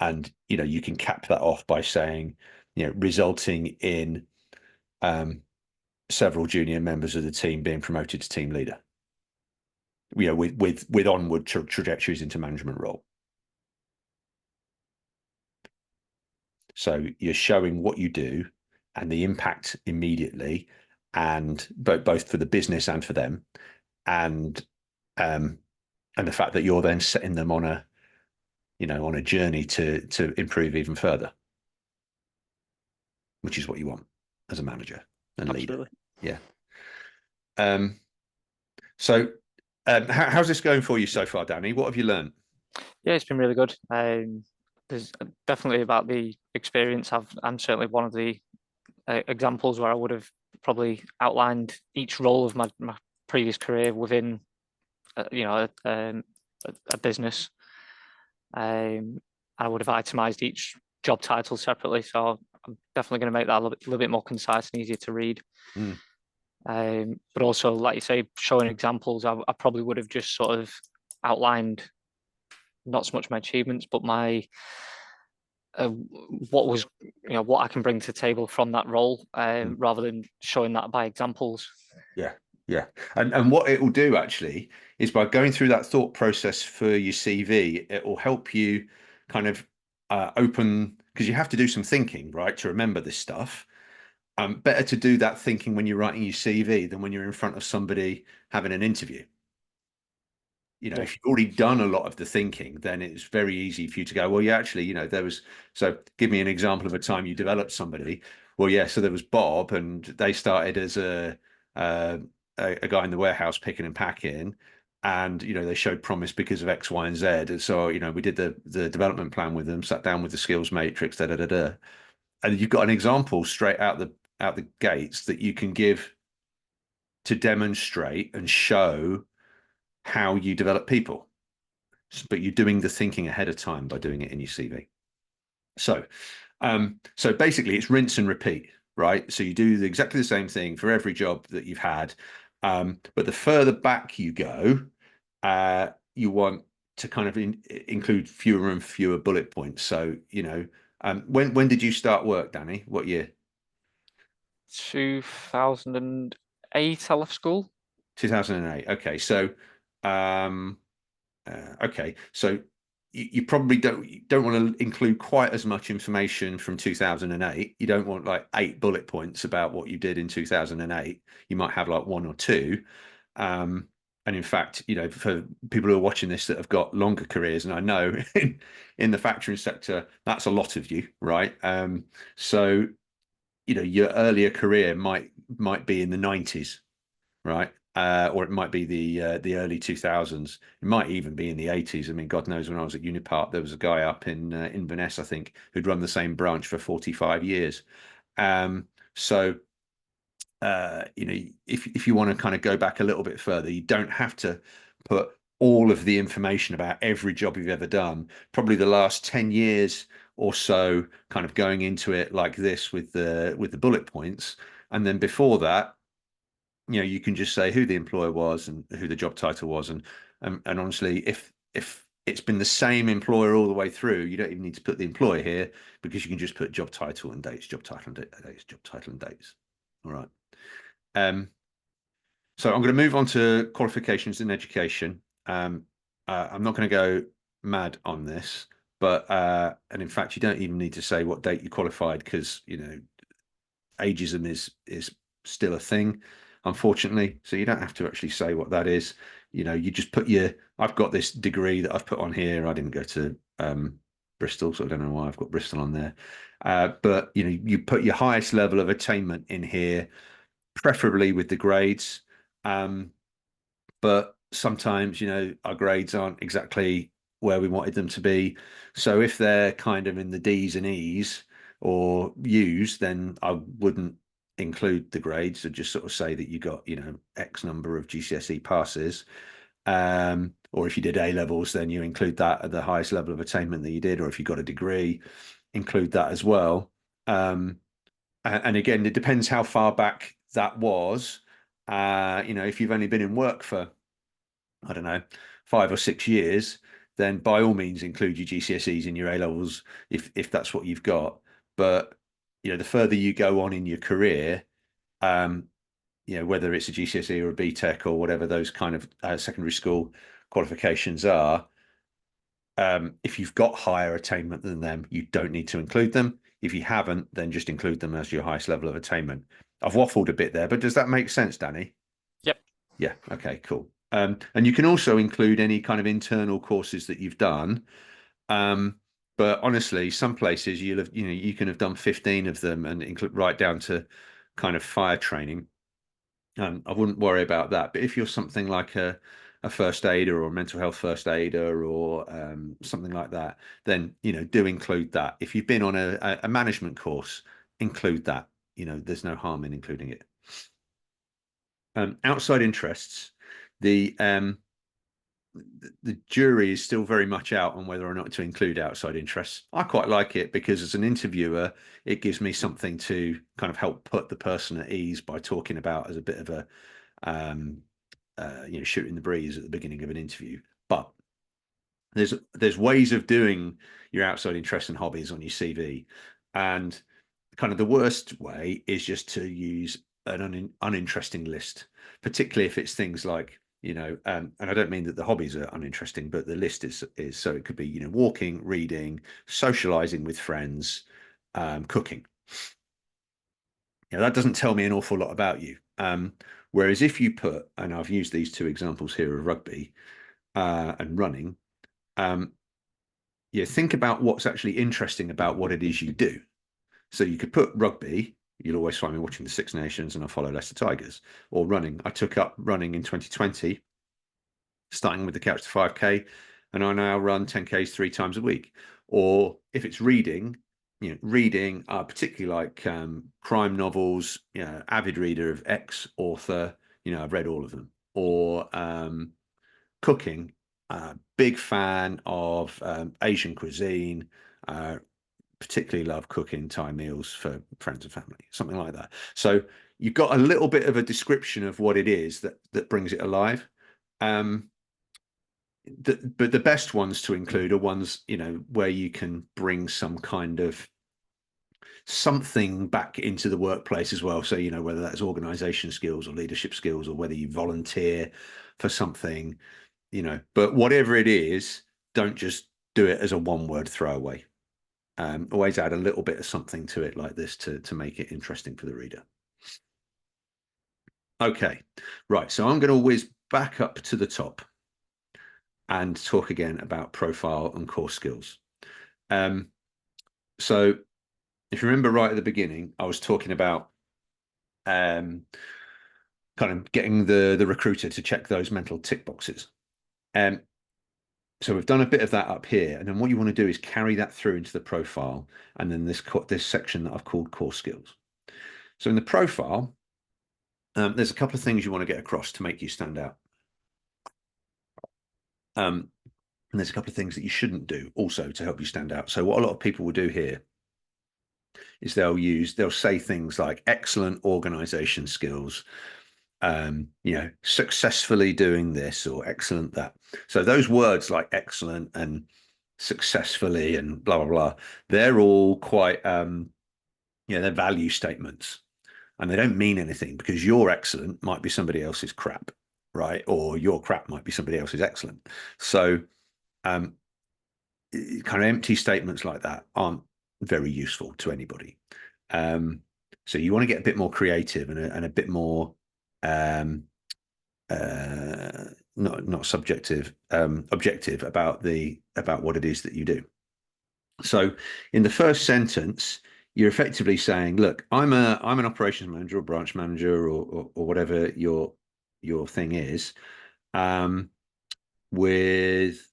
And you can cap that off by saying, resulting in um, several junior members of the team being promoted to team leader. With onward trajectories into management role. So you're showing what you do and the impact immediately, and both for the business and for them, and um, and the fact that you're then setting them on a journey to improve even further, which is what you want as a manager and leader. absolutely. Yeah. Um, so how's this going for you so far, Danny? What have you learned? Yeah, it's been really good. There's definitely about the experience. I'm certainly one of the examples where I would have probably outlined each role of my previous career within, a business. I would have itemized each job title separately. So I'm definitely going to make that a little bit more concise and easier to read. Mm. But also, like you say, showing examples, I probably would have just sort of outlined not so much my achievements, but my what was what I can bring to the table from that role, Mm. rather than showing that by examples. Yeah, yeah. And what it will do actually is by going through that thought process for your CV, it will help you kind of open because you have to do some thinking, right, to remember this stuff. Better to do that thinking when you're writing your CV than when you're in front of somebody having an interview. Yeah. If you've already done a lot of the thinking, then it's very easy for you to go, well, yeah, actually, there was, so give me an example of a time you developed somebody. Well, yeah, so there was Bob, and they started as uh, a guy in the warehouse picking and packing, and they showed promise because of X, Y, and Z. And so, we did the development plan with them, sat down with the skills matrix, da da da da, and you've got an example straight out the gates that you can give to demonstrate and show how you develop people, but you're doing the thinking ahead of time by doing it in your CV. So basically, it's rinse and repeat, right? So you do exactly the same thing for every job that you've had, but the further back you go, you want to kind of include fewer and fewer bullet points. So when did you start work, Danny? What year? 2008, I left school. 2008. Okay, so um, okay, so you probably don't want to include quite as much information from 2008. You don't want like 8 bullet points about what you did in 2008. You might have like one or two. Um, and in fact, for people who are watching this that have got longer careers, and I know in the factoring sector, that's a lot of you, right? So your earlier career might be in the 90s, right? Or it might be the early 2000s. It might even be in the 80s. I mean, God knows, when I was at Unipart, there was a guy up in Inverness, I think, who'd run the same branch for 45 years. So if you want to kind of go back a little bit further, you don't have to put all of the information about every job you've ever done. Probably the last 10 years or so, kind of going into it like this with the bullet points, and then before that, you can just say who the employer was and who the job title was, and honestly, if it's been the same employer all the way through, you don't even need to put the employer here, because you can just put job title and dates, job title and dates, job title and dates. All right. Um, so I'm going to move on to qualifications in education. I'm not going to go mad on this, but and in fact, you don't even need to say what date you qualified, because ageism is still a thing, unfortunately. So you don't have to actually say what that is. You just put I've got this degree that I've put on here. I didn't go to Bristol, so I don't know why I've got Bristol on there. But you put your highest level of attainment in here, preferably with the grades. Um, but sometimes our grades aren't exactly where we wanted them to be. So if they're kind of in the D's and E's or U's, then I wouldn't include the grades. I'd just sort of say that you got X number of GCSE passes. Or if you did A levels, then you include that at the highest level of attainment that you did. Or if you got a degree, include that as well. And again, it depends how far back that was. If you've only been in work for, I don't know, 5 or 6 years, then by all means include your GCSEs in your A levels if that's what you've got. But the further you go on in your career, um, whether it's a GCSE or a BTEC or whatever those kind of secondary school qualifications are, if you've got higher attainment than them, you don't need to include them. If you haven't, then just include them as your highest level of attainment. I've waffled a bit there, but does that make sense, Danny? Yep. Yeah. Okay, cool. And you can also include any kind of internal courses that you've done. Um, but honestly, some places you can have done 15 of them and include right down to kind of fire training. I wouldn't worry about that. But if you're something like a first aider or a mental health first aider or something like that, then do include that. If you've been on a management course, include that. There's no harm in including it. Outside interests, the the jury is still very much out on whether or not to include outside interests. I quite like it because as an interviewer, it gives me something to kind of help put the person at ease by talking about as a bit of a um, shooting the breeze at the beginning of an interview. But there's ways of doing your outside interests and hobbies on your CV, and kind of the worst way is just to use an uninteresting list, particularly if it's things like and I don't mean that the hobbies are uninteresting, but the list is so it could be walking, reading, socializing with friends, cooking. That doesn't tell me an awful lot about you. Whereas if you put, and I've used these two examples here of rugby and running, think about what's actually interesting about what it is you do. So you could put rugby. You'll always find me watching the Six Nations and I follow Leicester Tigers. Or running. I took up running in 2020, starting with the Couch to 5K, and I now run 10Ks 3 times a week. Or if it's reading, reading, I particularly like crime novels, avid reader of X author, I've read all of them. Or cooking, big fan of Asian cuisine, particularly love cooking Thai meals for friends and family, something like that. So you've got a little bit of a description of what it is that brings it alive. But the best ones to include are ones where you can bring some kind of something back into the workplace as well. So whether that's organization skills or leadership skills, or whether you volunteer for something, but whatever it is, don't just do it as a one-word throwaway. Always add a little bit of something to it like this to make it interesting for the reader. Okay, right. So I'm going to whiz back up to the top and talk again about profile and core skills. So if you remember right at the beginning, I was talking about kind of getting the recruiter to check those mental tick boxes. So we've done a bit of that up here, and then what you want to do is carry that through into the profile, and then this section that I've called core skills. So in the profile, there's a couple of things you want to get across to make you stand out. And there's a couple of things that you shouldn't do also to help you stand out. So what a lot of people will do here is they'll say things like excellent organization skills, successfully doing this, or excellent that. So those words like excellent and successfully and blah blah blah, they're all quite they're value statements, and they don't mean anything because your excellent might be somebody else's crap, right? Or your crap might be somebody else's excellent. So kind of empty statements like that aren't very useful to anybody. So you want to get a bit more creative and a bit more not subjective, objective about what it is that you do. So in the first sentence, you're effectively saying, look, I'm an operations manager or branch manager or whatever your thing is, with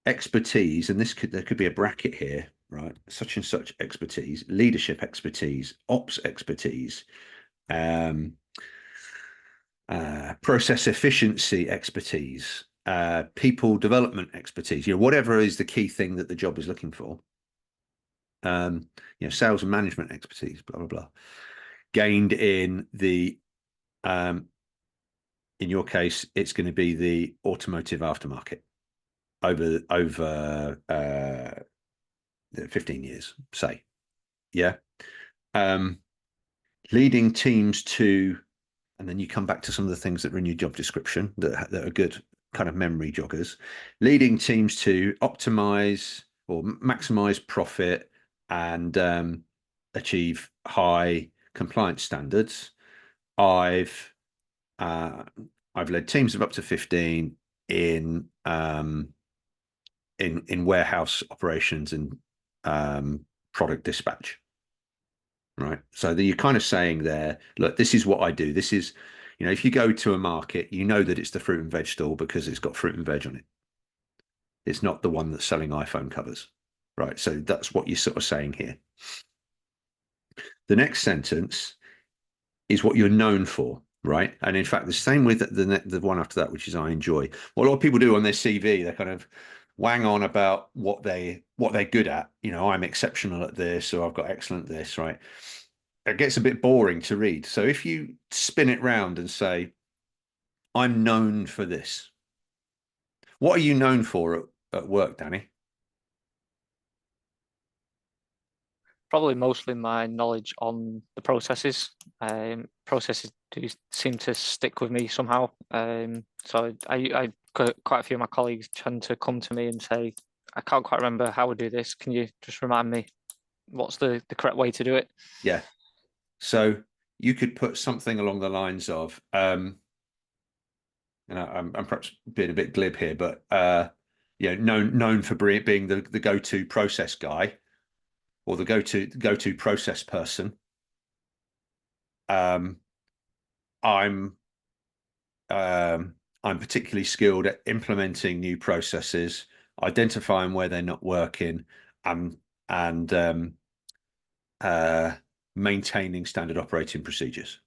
expertise, and there could be a bracket here, right? Such and such expertise, leadership expertise, ops expertise, process efficiency expertise, people development expertise, whatever is the key thing that the job is looking for. Sales and management expertise, blah blah blah, gained in in your case, it's going to be the automotive aftermarket over 15 years, say, yeah. Leading teams to, and then you come back to some of the things that are in your job description that are good kind of memory joggers. Leading teams to optimize or maximize profit and achieve high compliance standards. I've led teams of up to 15 in warehouse operations and product dispatch. Right. So you're kind of saying there, look, this is what I do. This is, if you go to a market, that it's the fruit and veg stall because it's got fruit and veg on it. It's not the one that's selling iPhone covers. Right. So that's what you're sort of saying here. The next sentence is what you're known for. right? And in fact, the same with the one after that, which is I enjoy. What a lot of people do on their CV, they kind of wang on about what they're good at. You know, I'm exceptional at this, or I've got excellent at this, right? It gets a bit boring to read. So if you spin it round and say, I'm known for this, what are you known for at work, Danny? Probably mostly my knowledge on the processes. Processes do seem to stick with me somehow. Quite a few of my colleagues tend to come to me and say, I can't quite remember how we do this. Can you just remind me what's the correct way to do it? Yeah. So you could put something along the lines of, and I'm perhaps being a bit glib here, but known for being the go-to process guy or the go-to process person. Um, I'm I'm particularly skilled at implementing new processes, identifying where they're not working, and and uh, maintaining standard operating procedures,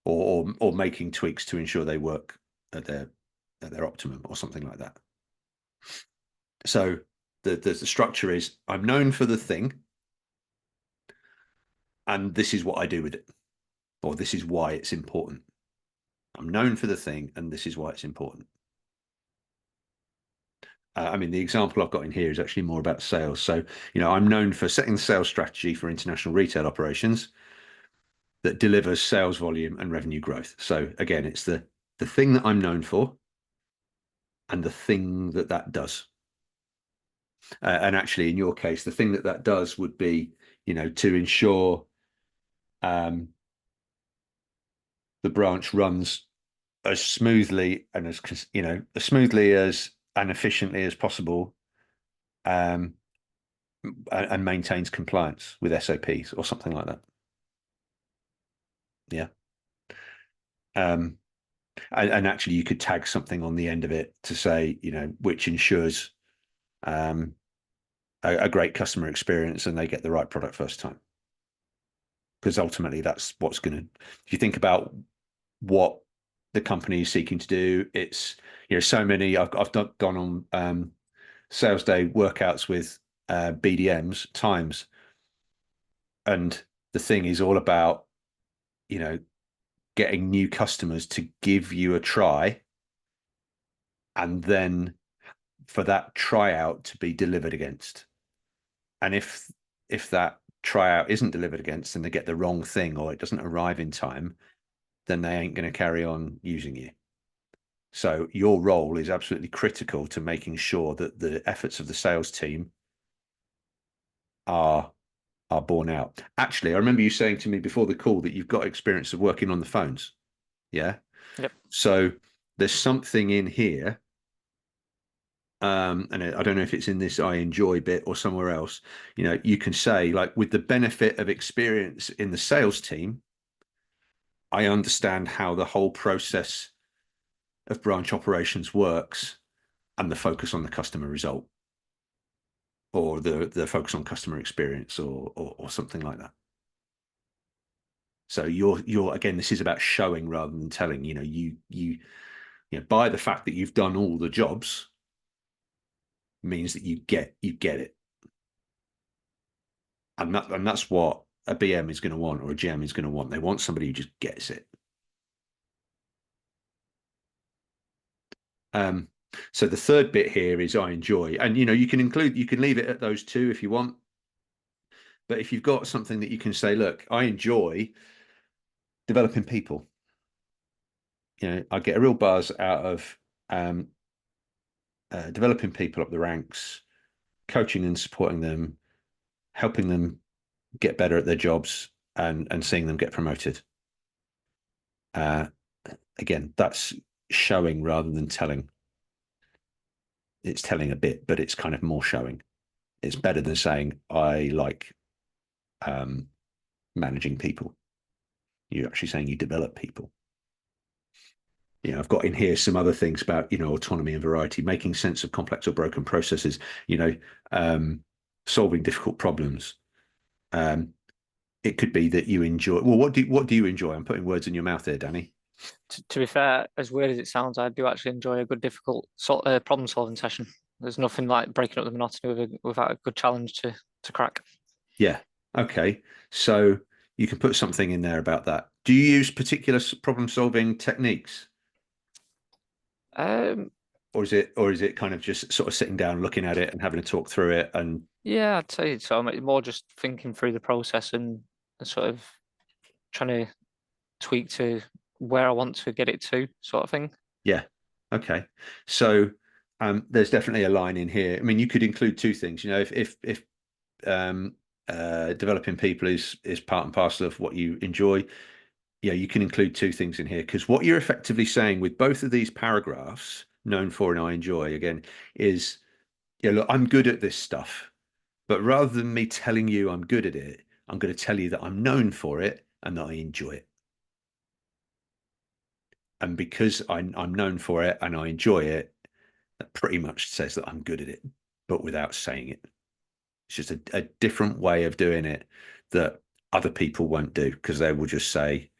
or making tweaks to ensure they work at their optimum, or something like that. So the structure is I'm known for the thing, and this is what I do with it, or this is why it's important. I'm known for the thing, and this is why it's important. I mean, the example I've got in here is actually more about sales. So, I'm known for setting the sales strategy for international retail operations that delivers sales volume and revenue growth. So again, it's the thing that I'm known for and the thing that does. And actually, in your case, the thing that does would be, to ensure um, the branch runs as smoothly and as smoothly as and efficiently as possible, um, and maintains compliance with SOPs or something like that. Yeah. Um, and actually, you could tag something on the end of it to say, which ensures um, a great customer experience and they get the right product first time. Because ultimately, that's what's going to. If you think about what the company is seeking to do, it's so many. I've gone on sales day workouts with BDMs times, and the thing is all about you know getting new customers to give you a try, and then for that tryout to be delivered against. And if that tryout isn't delivered against and they get the wrong thing or it doesn't arrive in time, then they ain't going to carry on using you. So your role is absolutely critical to making sure that the efforts of the sales team are borne out. Actually, I remember you saying to me before the call that you've got experience of working on the phones. Yeah. Yep. So there's something in here, and I don't know if it's in this I enjoy bit or somewhere else. You can say, like, with the benefit of experience in the sales team, I understand how the whole process of branch operations works and the focus on the customer result, or the focus on customer experience, or something like that. So you're again, this is about showing rather than telling. By the fact that you've done all the jobs means that you get it, and that's what a BM is going to want, or a GM is going to want. They want somebody who just gets it. Um, so the third bit here is I enjoy, and you can leave it at those two if you want. But if you've got something that you can say, look, I enjoy developing people. I get a real buzz out of um, developing people up the ranks, coaching and supporting them, helping them get better at their jobs, and seeing them get promoted. Uh, Again, that's showing rather than telling. It's telling a bit, but it's kind of more showing. It's better than saying I like um, managing people. You're actually saying you develop people. I've got in here some other things about autonomy and variety, making sense of complex or broken processes. Um, Solving difficult problems, um, it could be that you enjoy. Well, what do you enjoy? I'm putting words in your mouth there, Danny. To be fair, as weird as it sounds, I do actually enjoy a good, difficult problem solving session. There's nothing like breaking up the monotony without a good challenge to crack. Yeah. Okay. So you can put something in there about that. Do you use particular problem solving techniques, Um, or is it kind of just sort of sitting down, looking at it, and having a talk through it? And yeah, I'd say so. I'm more just thinking through the process and sort of trying to tweak to where I want to get it to, sort of thing. yeah. Okay. So there's definitely a line in here. I mean, you could include two things. You know, if um, developing people is part and parcel of what you enjoy, yeah, you can include two things in here because what you're effectively saying with both of these paragraphs, known for and I enjoy, again, is yeah, look, I'm good at this stuff, but rather than me telling you I'm good at it, I'm going to tell you that I'm known for it and that I enjoy it. And because I'm known for it and I enjoy it, that pretty much says that I'm good at it, but without saying it. It's just a different way of doing it that other people won't do because they will just say,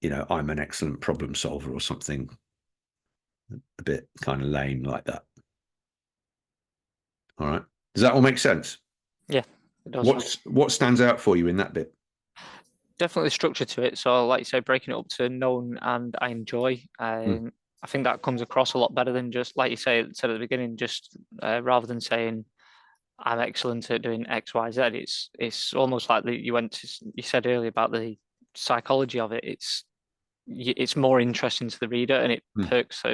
you know, I'm an excellent problem solver or something a bit kind of lame like that. All right. Does that all make sense? Yeah, it does. What stands out for you in that bit? Definitely structure to it. So, like you say, breaking it up to known and I enjoy. Mm, I think that comes across a lot better than just, like you said at the beginning, just rather than saying I'm excellent at doing X, Y, Z. It's almost like you said earlier about the psychology of it. It's more interesting to the reader and it mm, perks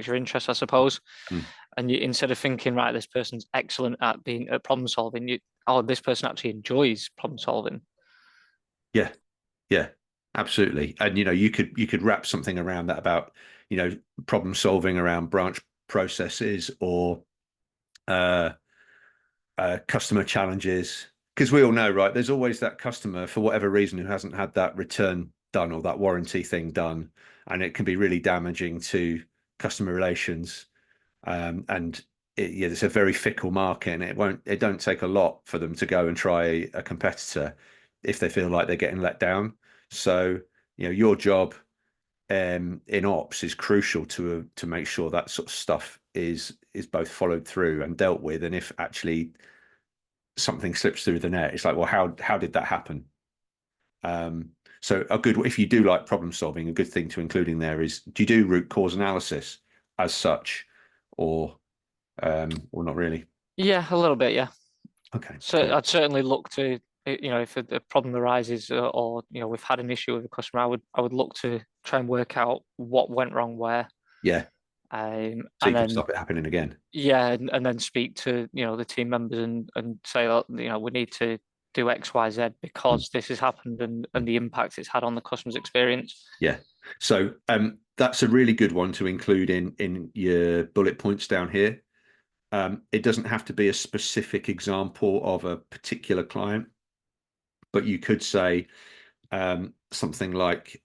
your interest, I suppose. mm. And you, instead of thinking, right, this person's excellent at being at problem solving, oh, this person actually enjoys problem solving. Yeah, yeah, absolutely. And you know, you could wrap something around that about, you know, problem solving around branch processes or uh, customer challenges. Because we all know, right? There's always that customer for whatever reason who hasn't had that return done or that warranty thing done, and it can be really damaging to customer relations. And yeah, it's a very fickle market, and it don't take a lot for them to go and try a competitor if they feel like they're getting let down. So, you know, your job in ops is crucial to make sure that sort of stuff is both followed through and dealt with. And if actually something slips through the net, it's like, well, how did that happen? Um, so a good if you do like problem solving, a good thing to include in there is do you do root cause analysis as such, or not really? Yeah, a little bit, yeah. Okay, So cool. I'd certainly look to, if a problem arises or we've had an issue with a customer, I would look to try and work out what went wrong where, Yeah, so and you can then stop it happening again. yeah, and then speak to the team members and say that we need to do X, Y, Z Mm, because this has happened mm. and the impact it's had on the customer's experience. Yeah. So that's a really good one to include in your bullet points down here. It doesn't have to be a specific example of a particular client, but you could say something like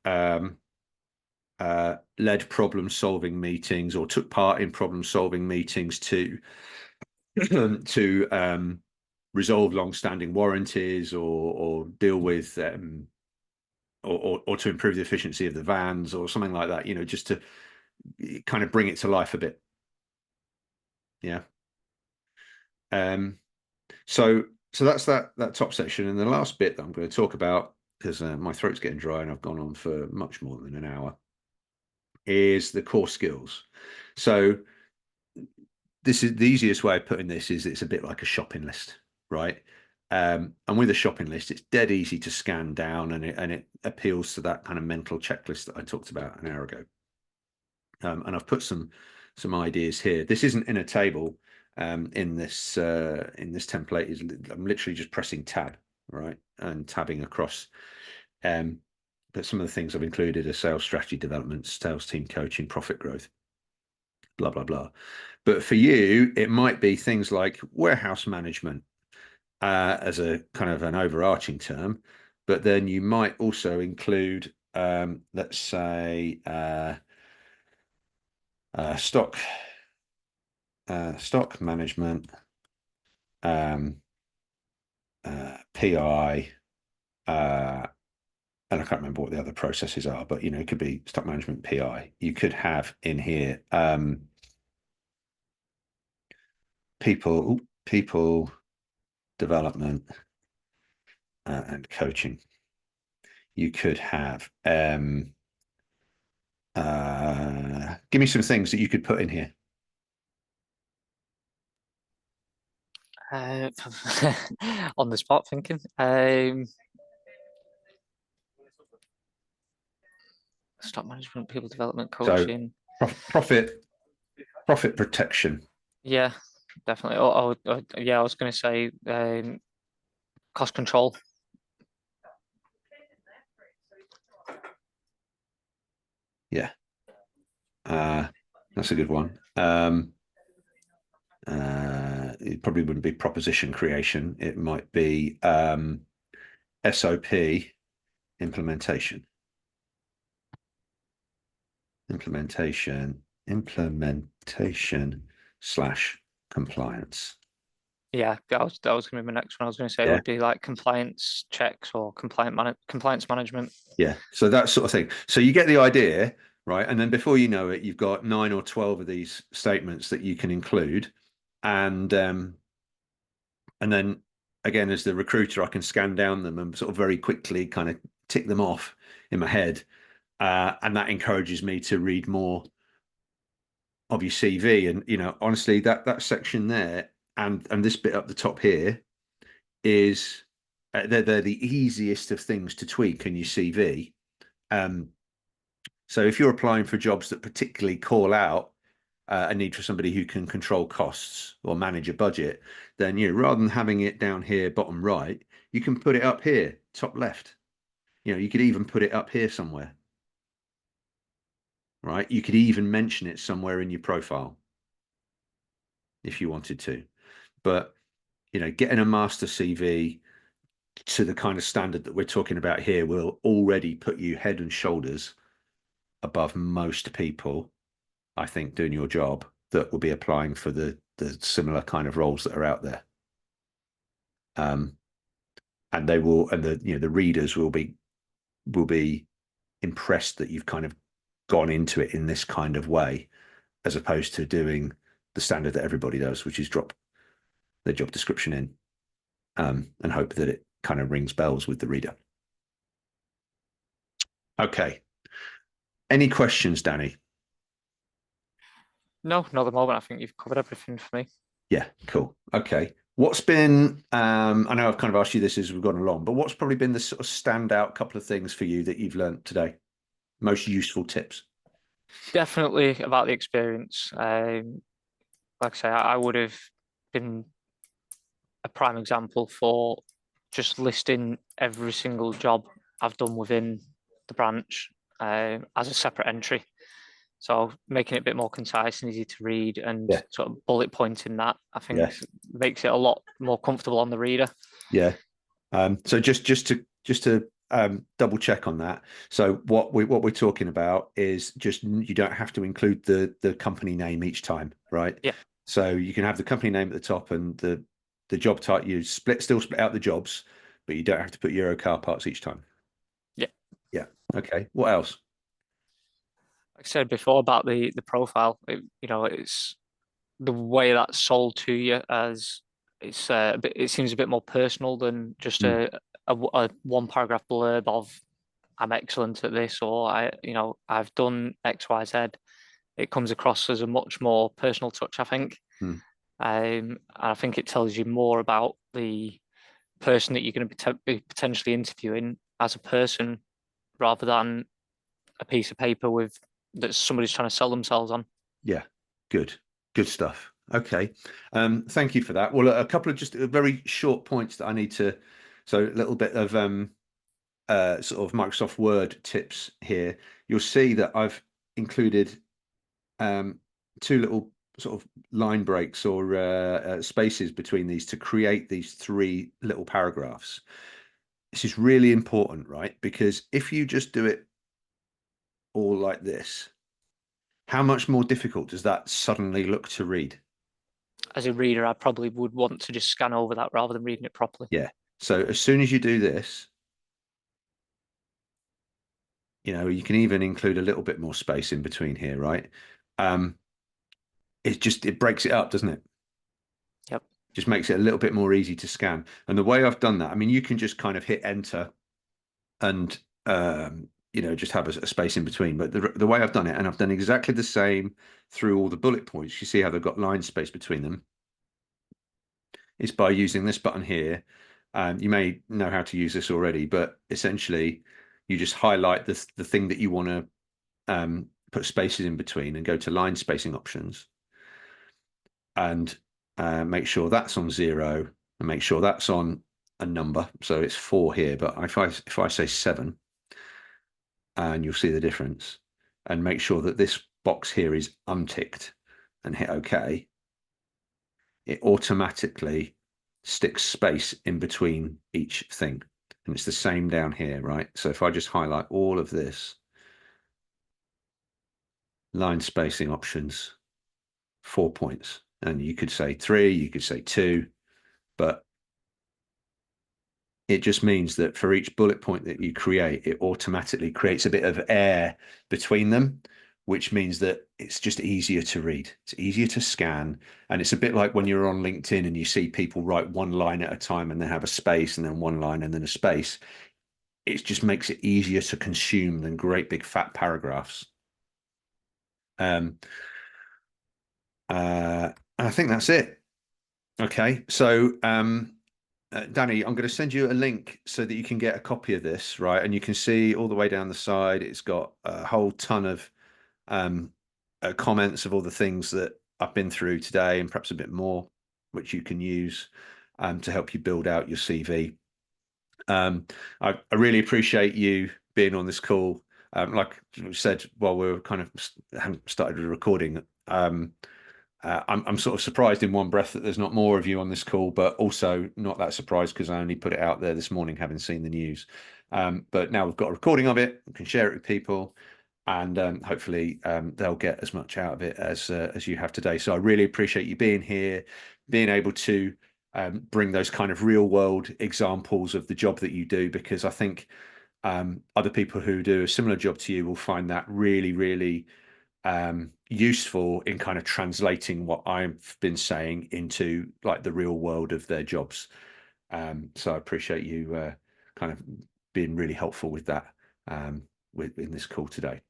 led problem solving meetings or took part in problem solving meetings to to resolve long-standing warranties or deal with or to improve the efficiency of the vans or something like that, you know, just to kind of bring it to life a bit. Yeah. Um, so that's that top section. And the last bit that I'm going to talk about, because my throat's getting dry and I've gone on for much more than an hour, is the core skills. So this is the easiest way of putting this is it's a bit like a shopping list, right? And with a shopping list, it's dead easy to scan down, and it appeals to that kind of mental checklist that I talked about an hour ago. And I've put some ideas here. This isn't in a table in this template. Is I'm literally just pressing tab, right, and tabbing across. Um, but some of the things I've included are sales strategy development, sales team coaching, profit growth, blah blah blah. But for you, it might be things like warehouse management as a kind of an overarching term. But then you might also include, let's say, stock stock management, PI, and I can't remember what the other processes are, but it could be stock management, PI. You could have in here people development and coaching. You could have give me some things that you could put in here. On the spot thinking. Stock management, people development, So coaching. profit protection. Yeah, definitely. Yeah, I was going to say cost control. Yeah, that's a good one. It probably wouldn't be proposition creation. It might be SOP implementation. Implementation slash compliance. Yeah, that was going to be my next one. I was going to say it Yeah. would be like compliance checks or compliance management. Yeah. So that sort of thing. So you get the idea, right? And then before you know it, you've got 9 or 12 of these statements that you can include. And then again, as the recruiter, I can scan down them and sort of very quickly kind of tick them off in my head. And that encourages me to read more of your CV. And honestly, that section there and this bit up the top here is they're the easiest of things to tweak in your CV. So if you're applying for jobs that particularly call out a need for somebody who can control costs or manage a budget, then rather than having it down here bottom right, you can put it up here top left. You could even put it up here somewhere, right? You could even mention it somewhere in your profile if you wanted to. But getting a master CV to the kind of standard that we're talking about here will already put you head and shoulders above most people, I think, doing your job that will be applying for the similar kind of roles that are out there. And they will, and the readers will be impressed that you've kind of gone into it in this kind of way, as opposed to doing the standard that everybody does, which is drop their job description in and hope that it kind of rings bells with the reader. Okay. Any questions, Danny? No, not at the moment. I think you've covered everything for me. Yeah, cool. Okay. What's been, I know I've kind of asked you this as we've gone along, but what's probably been the sort of standout couple of things for you that you've learned today? Most useful tips? Definitely about the experience. Like I say, I would have been a prime example for just listing every single job I've done within the branch as a separate entry. So making it a bit more concise and easy to read and Yeah. sort of bullet pointing that, I think Yeah. makes it a lot more comfortable on the reader. Yeah. So just to double check on that. So what we're talking about is just you don't have to include the company name each time, right? Yeah, So you can have the company name at the top and the job type. You still split out the jobs, but you don't have to put Euro car parts each time. yeah. Yeah. Okay. What else? Like I said before about the profile, it's the way that's sold to you as it seems a bit more personal than just Mm, a one paragraph blurb of I'm excellent at this or I've done X, Y, Z. It comes across as a much more personal touch, I think. mm. And I think it tells you more about the person that you're going to be potentially interviewing as a person rather than a piece of paper with that somebody's trying to sell themselves on. Yeah. Good. Good stuff. Okay. Thank you for that. Well, a couple of just very short points that I need to. So a little bit of sort of Microsoft Word tips here. You'll see that I've included um, two little sort of line breaks or spaces between these to create these three little paragraphs. This is really important, right? Because if you just do it all like this, how much more difficult does that suddenly look to read? As a reader, I probably would want to just scan over that rather than reading it properly. Yeah. So as soon as you do this, You can even include a little bit more space in between here, right? Um, it breaks it up, doesn't it? Yep. Just makes it a little bit more easy to scan. And the way I've done that, I mean, you can just kind of hit enter and just have a space in between. But the way I've done it, and I've done exactly the same through all the bullet points. You see how they've got line space between them, is by using this button here. You may know how to use this already, but essentially, you just highlight the thing that you want to put spaces in between and go to line spacing options and make sure that's on 0 and make sure that's on a number. So it's 4 here, but if I say 7, and you'll see the difference, and make sure that this box here is unticked and hit OK, it automatically sticks space in between each thing. And it's the same down here, right? So if I just highlight all of this, line spacing options, 4 points. And you could say 3, you could say 2, but it just means that for each bullet point that you create, it automatically creates a bit of air between them, which means that it's just easier to read. It's easier to scan. And it's a bit like when you're on LinkedIn and you see people write one line at a time and they have a space and then one line and then a space. It just makes it easier to consume than great big fat paragraphs. Um, and I think that's it. Okay. So, Danny, I'm going to send you a link so that you can get a copy of this, right? And you can see all the way down the side, it's got a whole ton of um, comments of all the things that I've been through today and perhaps a bit more, which you can use to help you build out your CV. I really appreciate you being on this call. Like we said, while we were kind of haven't started the recording, I'm sort of surprised in one breath that there's not more of you on this call, but also not that surprised because I only put it out there this morning, having seen the news. But now we've got a recording of it, we can share it with people, and hopefully they'll get as much out of it as you have today. So I really appreciate you being here, being able to bring those kind of real world examples of the job that you do, because I think other people who do a similar job to you will find that really, really useful in kind of translating what I've been saying into like the real world of their jobs. So I appreciate you kind of being really helpful with that in this call today.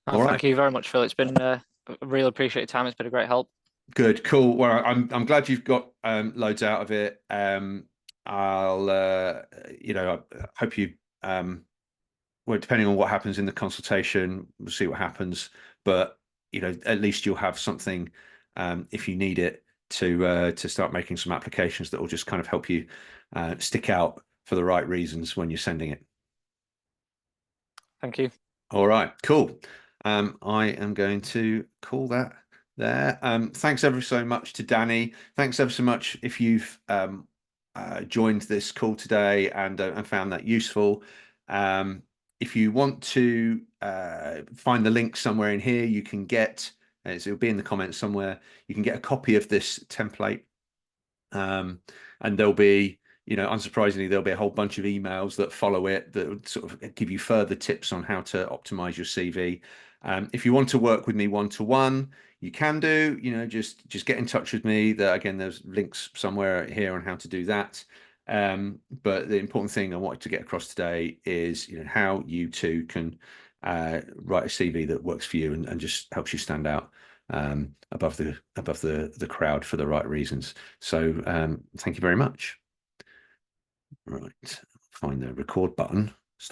Oh, All right, thank you very much, Phil. It's been really appreciate your time. It's been a great help. good, cool. Well, I'm glad you've got loads out of it. I'll I hope you well, depending on what happens in the consultation, we'll see what happens. But at least you'll have something if you need it to start making some applications that will just kind of help you stick out for the right reasons when you're sending it. Thank you. All right, cool. I am going to call that there. Thanks ever so much to Danny. Thanks ever so much if you've joined this call today and found that useful. If you want to find the link somewhere in here, you can get, it'll be in the comments somewhere, you can get a copy of this template. And there'll be, unsurprisingly, there'll be a whole bunch of emails that follow it that would sort of give you further tips on how to optimize your CV. If you want to work with me one-to-one, you can do, just get in touch with me. Again, there's links somewhere here on how to do that. But the important thing I wanted to get across today is, how you too can write a CV that works for you and just helps you stand out above the crowd for the right reasons. So thank you very much. Right, find the record button.